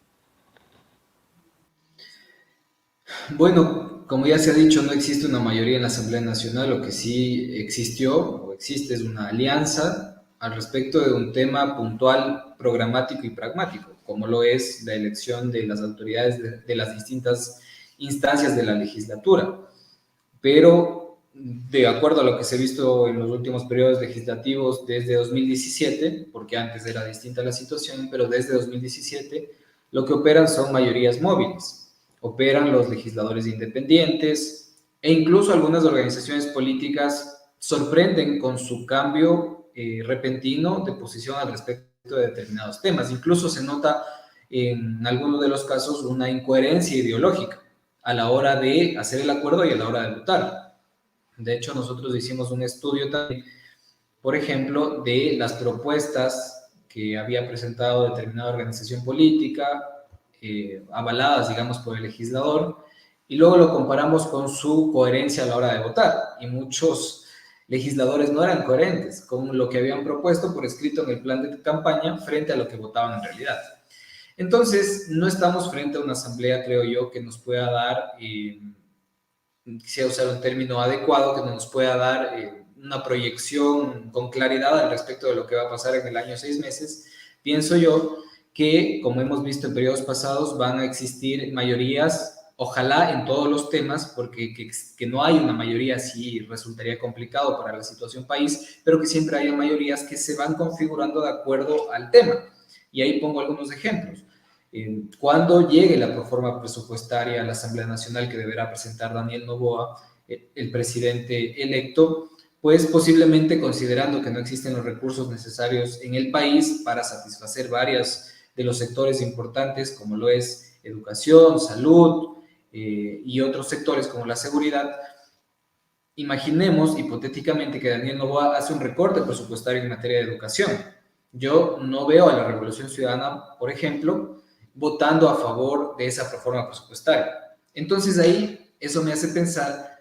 Bueno, como ya se ha dicho, no existe una mayoría en la Asamblea Nacional. Lo que sí existió o existe es una alianza al respecto de un tema puntual, programático y pragmático, como lo es la elección de las autoridades de las distintas instancias de la legislatura. Pero, de acuerdo a lo que se ha visto en los últimos periodos legislativos desde 2017, porque antes era distinta la situación, pero desde 2017, lo que operan son mayorías móviles. Operan los legisladores independientes e incluso algunas organizaciones políticas sorprenden con su cambio repentino de posición al respecto de determinados temas. Incluso se nota en algunos de los casos una incoherencia ideológica a la hora de hacer el acuerdo y a la hora de votar. De hecho, nosotros hicimos un estudio también, por ejemplo, de las propuestas que había presentado determinada organización política, avaladas, digamos, por el legislador, y luego lo comparamos con su coherencia a la hora de votar, y muchos legisladores no eran coherentes con lo que habían propuesto por escrito en el plan de campaña frente a lo que votaban en realidad. Entonces, no estamos frente a una asamblea, creo yo, que nos pueda dar, quisiera usar un término adecuado, que nos pueda dar una proyección con claridad al respecto de lo que va a pasar en el año 6 meses. Pienso yo que, como hemos visto en periodos pasados, van a existir mayorías, ojalá en todos los temas, porque que no hay una mayoría sí resultaría complicado para la situación país, pero que siempre haya mayorías que se van configurando de acuerdo al tema. Y ahí pongo algunos ejemplos. Cuando llegue la proforma presupuestaria a la Asamblea Nacional que deberá presentar Daniel Noboa, el presidente electo, pues posiblemente considerando que no existen los recursos necesarios en el país para satisfacer varios de los sectores importantes, como lo es educación, salud y otros sectores como la seguridad, imaginemos hipotéticamente que Daniel Noboa hace un recorte presupuestario en materia de educación. Yo no veo a la Revolución Ciudadana, por ejemplo, votando a favor de esa proforma presupuestaria. Entonces ahí eso me hace pensar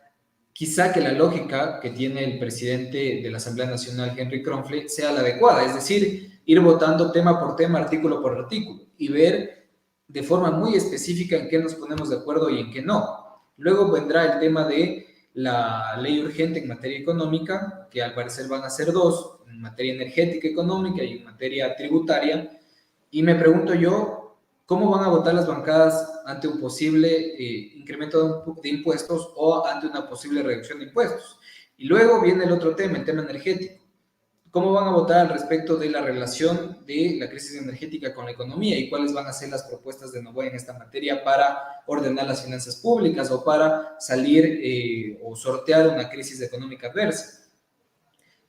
quizá que la lógica que tiene el presidente de la Asamblea Nacional, Henry Kronfle, sea la adecuada, es decir, ir votando tema por tema, artículo por artículo, y ver de forma muy específica en qué nos ponemos de acuerdo y en qué no. Luego vendrá el tema de la ley urgente en materia económica, que al parecer van a ser dos, en materia energética económica y en materia tributaria, y me pregunto yo, ¿cómo van a votar las bancadas ante un posible incremento de impuestos o ante una posible reducción de impuestos? Y luego viene el otro tema, el tema energético. ¿Cómo van a votar al respecto de la relación de la crisis energética con la economía y cuáles van a ser las propuestas de Noboa en esta materia para ordenar las finanzas públicas o para salir o sortear una crisis económica adversa?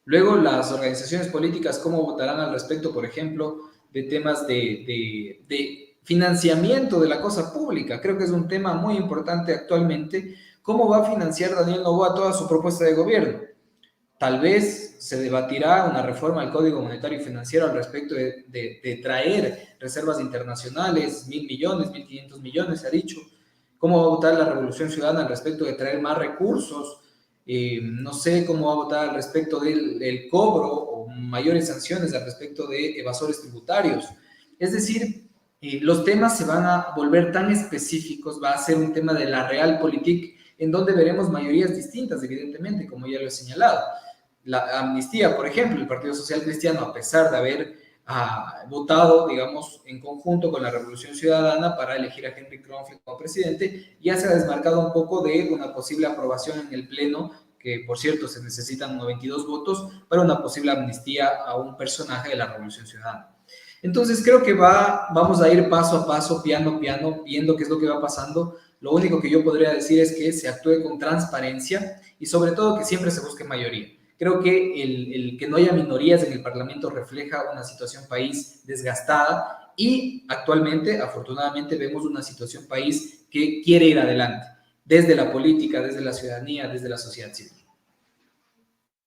Luego, las organizaciones políticas, ¿cómo votarán al respecto, por ejemplo, de temas de financiamiento de la cosa pública? Creo que es un tema muy importante actualmente. ¿Cómo va a financiar Daniel Noboa toda su propuesta de gobierno? Tal vez se debatirá una reforma al Código Monetario y Financiero al respecto de traer reservas internacionales, 1.000 millones, 1.500 millones, se ha dicho. ¿Cómo va a votar la Revolución Ciudadana al respecto de traer más recursos? No sé cómo va a votar al respecto del cobro o mayores sanciones al respecto de evasores tributarios. Es decir, los temas se van a volver tan específicos, va a ser un tema de la realpolitik, en donde veremos mayorías distintas, evidentemente, como ya lo he señalado. La amnistía, por ejemplo, el Partido Social Cristiano, a pesar de haber votado, digamos, en conjunto con la Revolución Ciudadana para elegir a Henry Kronfle como presidente, ya se ha desmarcado un poco de una posible aprobación en el Pleno, que por cierto se necesitan 92 votos para una posible amnistía a un personaje de la Revolución Ciudadana. Entonces creo que vamos a ir paso a paso, piano a piano, viendo qué es lo que va pasando. Lo único que yo podría decir es que se actúe con transparencia y sobre todo que siempre se busque mayoría. Creo que el que no haya minorías en el Parlamento refleja una situación país desgastada y actualmente, afortunadamente, vemos una situación país que quiere ir adelante, desde la política, desde la ciudadanía, desde la sociedad civil.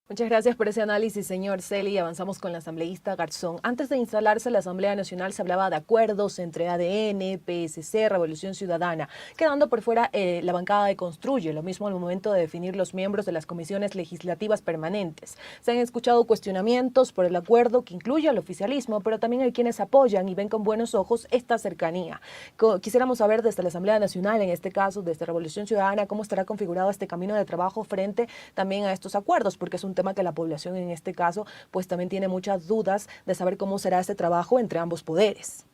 Muchas gracias por ese análisis, señor Celi. Avanzamos con la asambleísta Garzón. Antes de instalarse la Asamblea Nacional se hablaba de acuerdos entre ADN, PSC, Revolución Ciudadana, quedando por fuera la bancada de Construye, lo mismo al momento de definir los miembros de las comisiones legislativas permanentes. Se han escuchado cuestionamientos por el acuerdo que incluye al oficialismo, pero también hay quienes apoyan y ven con buenos ojos esta cercanía. Quisiéramos saber desde la Asamblea Nacional, en este caso desde Revolución Ciudadana, cómo estará configurado este camino de trabajo frente también a estos acuerdos, porque es un tema que la población en este caso pues también tiene muchas dudas de saber cómo será este trabajo entre ambos poderes.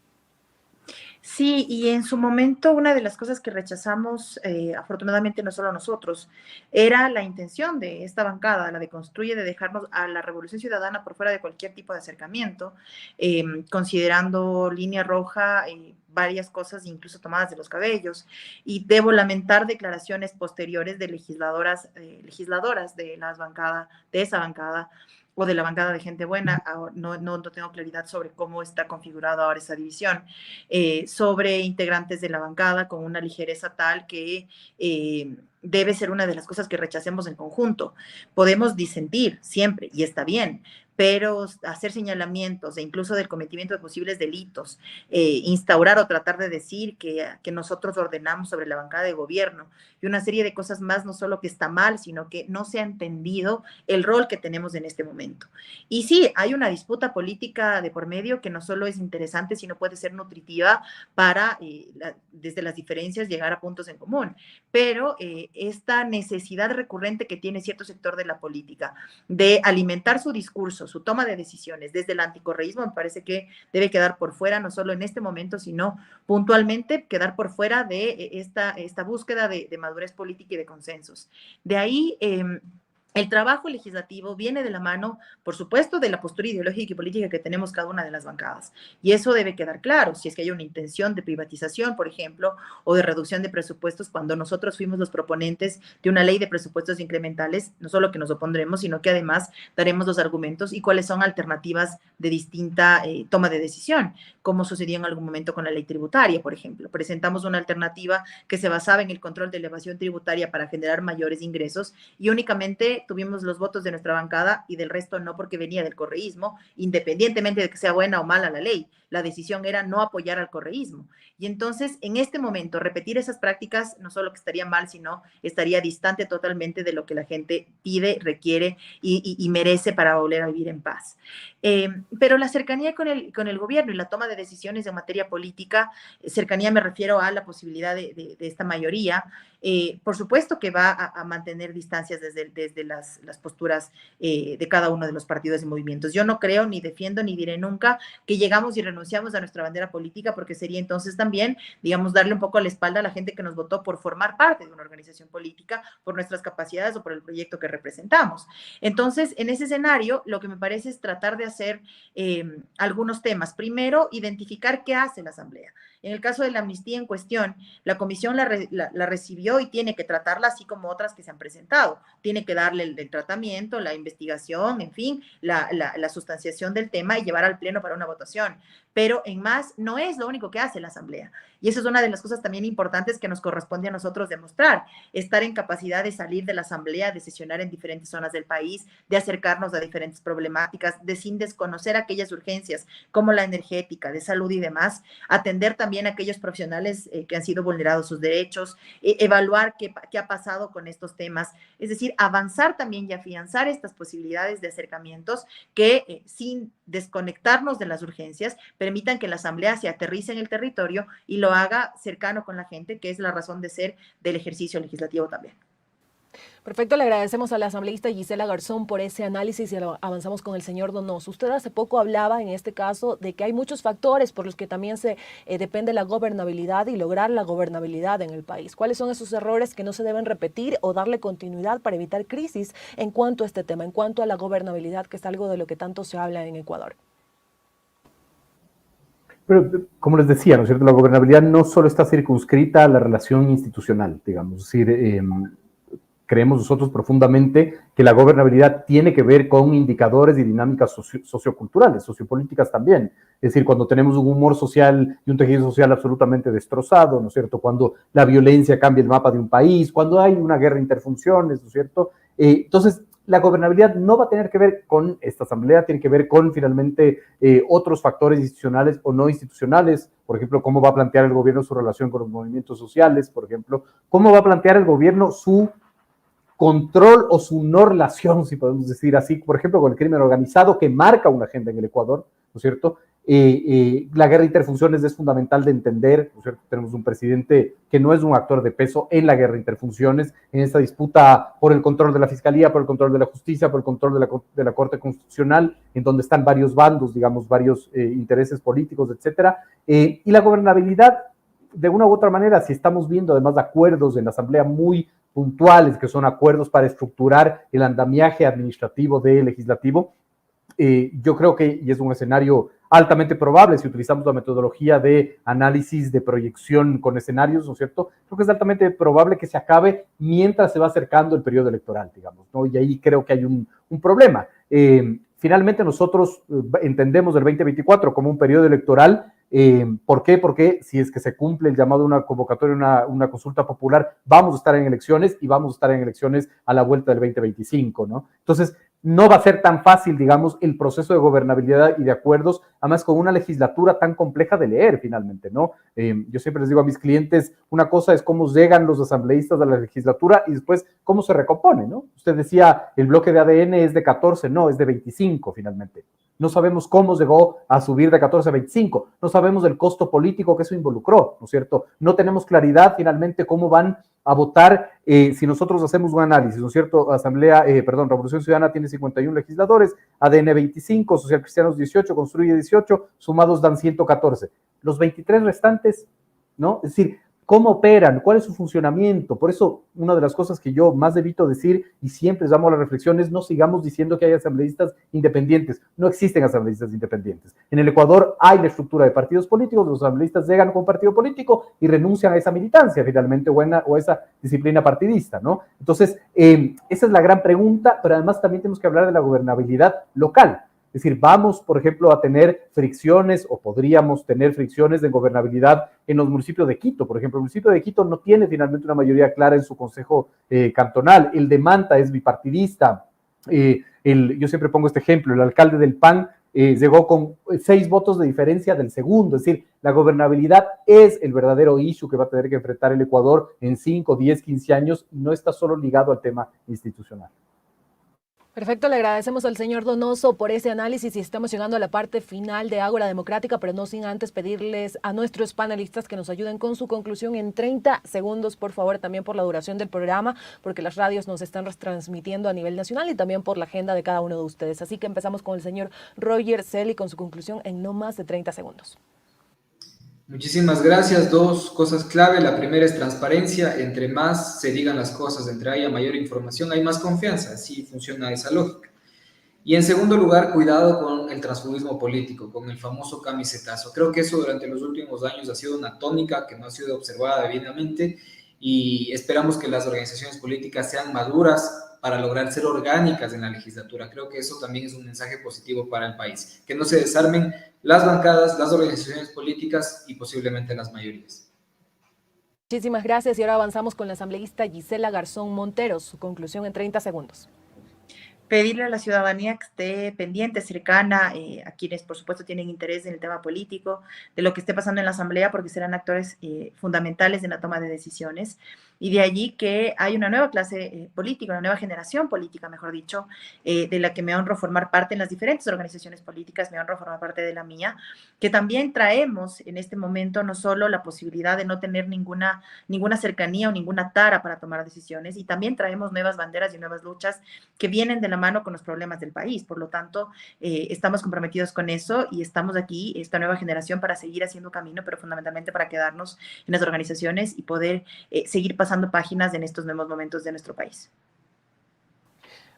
Sí, y en su momento una de las cosas que rechazamos, afortunadamente no solo nosotros, era la intención de esta bancada, la de Construye, de dejarnos a la Revolución Ciudadana por fuera de cualquier tipo de acercamiento, considerando línea roja varias cosas, incluso tomadas de los cabellos, y debo lamentar declaraciones posteriores de legisladoras de esa bancada, o de la bancada de gente buena, no tengo claridad sobre cómo está configurada ahora esa división, sobre integrantes de la bancada con una ligereza tal que debe ser una de las cosas que rechacemos en conjunto. Podemos disentir siempre, y está bien, pero hacer señalamientos e incluso del cometimiento de posibles delitos, instaurar o tratar de decir que nosotros ordenamos sobre la bancada de gobierno y una serie de cosas más, no solo que está mal, sino que no se ha entendido el rol que tenemos en este momento. Y sí, hay una disputa política de por medio que no solo es interesante, sino puede ser nutritiva para, desde las diferencias, llegar a puntos en común. Pero esta necesidad recurrente que tiene cierto sector de la política de alimentar su discurso, su toma de decisiones desde el anticorreísmo, me parece que debe quedar por fuera, no solo en este momento, sino puntualmente quedar por fuera de esta búsqueda de madurez política y de consensos. De ahí El trabajo legislativo viene de la mano, por supuesto, de la postura ideológica y política que tenemos cada una de las bancadas. Y eso debe quedar claro. Si es que hay una intención de privatización, por ejemplo, o de reducción de presupuestos, cuando nosotros fuimos los proponentes de una ley de presupuestos incrementales, no solo que nos opondremos, sino que además daremos los argumentos y cuáles son alternativas de distinta toma de decisión, como sucedió en algún momento con la ley tributaria, por ejemplo. Presentamos una alternativa que se basaba en el control de elevación tributaria para generar mayores ingresos y únicamente tuvimos los votos de nuestra bancada y del resto no, porque venía del correísmo, independientemente de que sea buena o mala la ley. La decisión era no apoyar al correísmo. Y entonces, en este momento, repetir esas prácticas no solo que estaría mal, sino estaría distante totalmente de lo que la gente pide, requiere y merece para volver a vivir en paz. Pero la cercanía con el gobierno y la toma de decisiones en materia política, cercanía me refiero a la posibilidad de esta mayoría, por supuesto que va a mantener distancias desde las posturas de cada uno de los partidos y movimientos. Yo no creo, ni defiendo, ni diré nunca que llegamos y renunciamos a nuestra bandera política, porque sería entonces también, digamos, darle un poco a la espalda a la gente que nos votó por formar parte de una organización política, por nuestras capacidades o por el proyecto que representamos. Entonces, en ese escenario, lo que me parece es tratar de hacer algunos temas. Primero, identificar qué hace la Asamblea. En el caso de la amnistía en cuestión, la comisión la recibió y tiene que tratarla así como otras que se han presentado. Tiene que darle el tratamiento, la investigación, en fin, la sustanciación del tema y llevar al pleno para una votación. Pero en más, no es lo único que hace la Asamblea. Y eso es una de las cosas también importantes que nos corresponde a nosotros demostrar. Estar en capacidad de salir de la Asamblea, de sesionar en diferentes zonas del país, de acercarnos a diferentes problemáticas, de sin desconocer aquellas urgencias como la energética, de salud y demás, atender también a aquellos profesionales que han sido vulnerados sus derechos, evaluar qué ha pasado con estos temas, es decir, avanzar también y afianzar estas posibilidades de acercamientos que sin desconectarnos de las urgencias permitan que la Asamblea se aterrice en el territorio y lo haga cercano con la gente, que es la razón de ser del ejercicio legislativo también. Perfecto, le agradecemos a la asambleísta Gisela Garzón por ese análisis y avanzamos con el señor Donoso. Usted hace poco hablaba en este caso de que hay muchos factores por los que también se depende la gobernabilidad y lograr la gobernabilidad en el país. ¿Cuáles son esos errores que no se deben repetir o darle continuidad para evitar crisis en cuanto a este tema, en cuanto a la gobernabilidad, que es algo de lo que tanto se habla en Ecuador? Pero, como les decía, ¿no es cierto? La gobernabilidad no solo está circunscrita a la relación institucional, digamos, es decir, creemos nosotros profundamente que la gobernabilidad tiene que ver con indicadores y dinámicas socioculturales, sociopolíticas también. Es decir, cuando tenemos un humor social y un tejido social absolutamente destrozado, ¿no es cierto? Cuando la violencia cambia el mapa de un país, cuando hay una guerra interfunciones, ¿no es cierto? Entonces, la gobernabilidad no va a tener que ver con esta asamblea, tiene que ver con finalmente otros factores institucionales o no institucionales, por ejemplo, cómo va a plantear el gobierno su relación con los movimientos sociales, por ejemplo, cómo va a plantear el gobierno su control o su no relación, si podemos decir así, por ejemplo, con el crimen organizado que marca una agenda en el Ecuador, ¿no es cierto? La guerra de interfunciones es fundamental de entender, ¿no es cierto? Tenemos un presidente que no es un actor de peso en la guerra de interfunciones, en esta disputa por el control de la Fiscalía, por el control de la Justicia, por el control de la Corte Constitucional, en donde están varios bandos, digamos, varios intereses políticos, etcétera. Y la gobernabilidad, de una u otra manera, si estamos viendo además acuerdos en la Asamblea muy puntuales, que son acuerdos para estructurar el andamiaje administrativo del legislativo, yo creo que, y es un escenario altamente probable si utilizamos la metodología de análisis de proyección con escenarios, ¿no es cierto? Creo que es altamente probable que se acabe mientras se va acercando el periodo electoral, digamos, ¿no? Y ahí creo que hay un problema. Finalmente nosotros entendemos el 2024 como un periodo electoral. ¿Por qué? Porque si es que se cumple el llamado a una convocatoria, una consulta popular, vamos a estar en elecciones y vamos a estar en elecciones a la vuelta del 2025, ¿no? Entonces, no va a ser tan fácil, digamos, el proceso de gobernabilidad y de acuerdos, además con una legislatura tan compleja de leer finalmente, ¿no? Yo siempre les digo a mis clientes, una cosa es cómo llegan los asambleístas a la legislatura y después cómo se recompone, ¿no? Usted decía, el bloque de ADN es de 14, no, es de 25 finalmente. No sabemos cómo llegó a subir de 14 a 25, no sabemos el costo político que eso involucró, ¿no es cierto? No tenemos claridad finalmente cómo van a votar si nosotros hacemos un análisis, ¿no es cierto? Revolución Ciudadana tiene 51 legisladores, ADN 25, Social Cristianos 18, Construye 18, sumados dan 114. Los 23 restantes, ¿no? Es decir, ¿Cómo operan? ¿Cuál es su funcionamiento? Por eso, una de las cosas que yo más evito decir, y siempre les damos a la reflexión, es no sigamos diciendo que hay asambleístas independientes. No existen asambleístas independientes. En el Ecuador hay la estructura de partidos políticos, los asambleístas llegan con un partido político y renuncian a esa militancia, finalmente, o a esa disciplina partidista, ¿no? Entonces, esa es la gran pregunta, pero además también tenemos que hablar de la gobernabilidad local. Es decir, vamos, por ejemplo, a tener fricciones o podríamos tener fricciones de gobernabilidad en los municipios de Quito. Por ejemplo, el municipio de Quito no tiene finalmente una mayoría clara en su consejo cantonal. El de Manta es bipartidista. Yo siempre pongo este ejemplo, el alcalde del PAN llegó con 6 votos de diferencia del segundo. Es decir, la gobernabilidad es el verdadero issue que va a tener que enfrentar el Ecuador en 5, 10, 15 años y no está solo ligado al tema institucional. Perfecto, le agradecemos al señor Donoso por ese análisis y estamos llegando a la parte final de Ágora Democrática, pero no sin antes pedirles a nuestros panelistas que nos ayuden con su conclusión en 30 segundos, por favor, también por la duración del programa, porque las radios nos están retransmitiendo a nivel nacional y también por la agenda de cada uno de ustedes. Así que empezamos con el señor Roger Celi con su conclusión en no más de 30 segundos. Muchísimas gracias. 2 cosas clave. La primera es transparencia. Entre más se digan las cosas, entre haya mayor información, hay más confianza. Así funciona esa lógica. Y en segundo lugar, cuidado con el transfugismo político, con el famoso camisetazo. Creo que eso durante los últimos años ha sido una tónica que no ha sido observada debidamente y esperamos que las organizaciones políticas sean maduras para lograr ser orgánicas en la legislatura. Creo que eso también es un mensaje positivo para el país. Que no se desarmen las bancadas, las organizaciones políticas y posiblemente las mayorías. Muchísimas gracias y ahora avanzamos con la asambleísta Gisela Garzón Monteros. Su conclusión en 30 segundos. Pedirle a la ciudadanía que esté pendiente, cercana, a quienes por supuesto tienen interés en el tema político, de lo que esté pasando en la asamblea, porque serán actores fundamentales en la toma de decisiones. Y de allí que hay una nueva clase política, una nueva generación política, mejor dicho, de la que me honro formar parte en las diferentes organizaciones políticas, me honro formar parte de la mía, que también traemos en este momento no solo la posibilidad de no tener ninguna cercanía o ninguna tara para tomar decisiones, y también traemos nuevas banderas y nuevas luchas que vienen de la mano con los problemas del país. Por lo tanto, estamos comprometidos con eso y estamos aquí, esta nueva generación, para seguir haciendo camino, pero fundamentalmente para quedarnos en las organizaciones y poder seguir pasando páginas en estos nuevos momentos de nuestro país.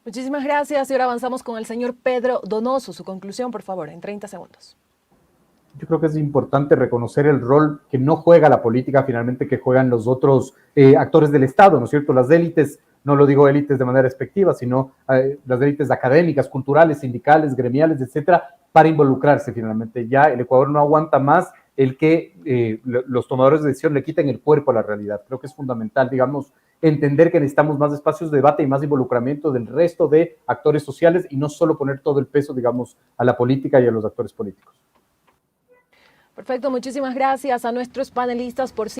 Muchísimas gracias y ahora avanzamos con el señor Pedro Donoso. Su conclusión, por favor, en 30 segundos. Yo creo que es importante reconocer el rol que no juega la política, finalmente, que juegan los otros actores del Estado, ¿no es cierto? Las élites, no lo digo élites de manera despectiva, sino las élites académicas, culturales, sindicales, gremiales, etcétera, para involucrarse finalmente. Ya el Ecuador no aguanta más el que los tomadores de decisión le quiten el cuerpo a la realidad. Creo que es fundamental, digamos, entender que necesitamos más espacios de debate y más involucramiento del resto de actores sociales y no solo poner todo el peso, digamos, a la política y a los actores políticos. Perfecto, muchísimas gracias a nuestros panelistas por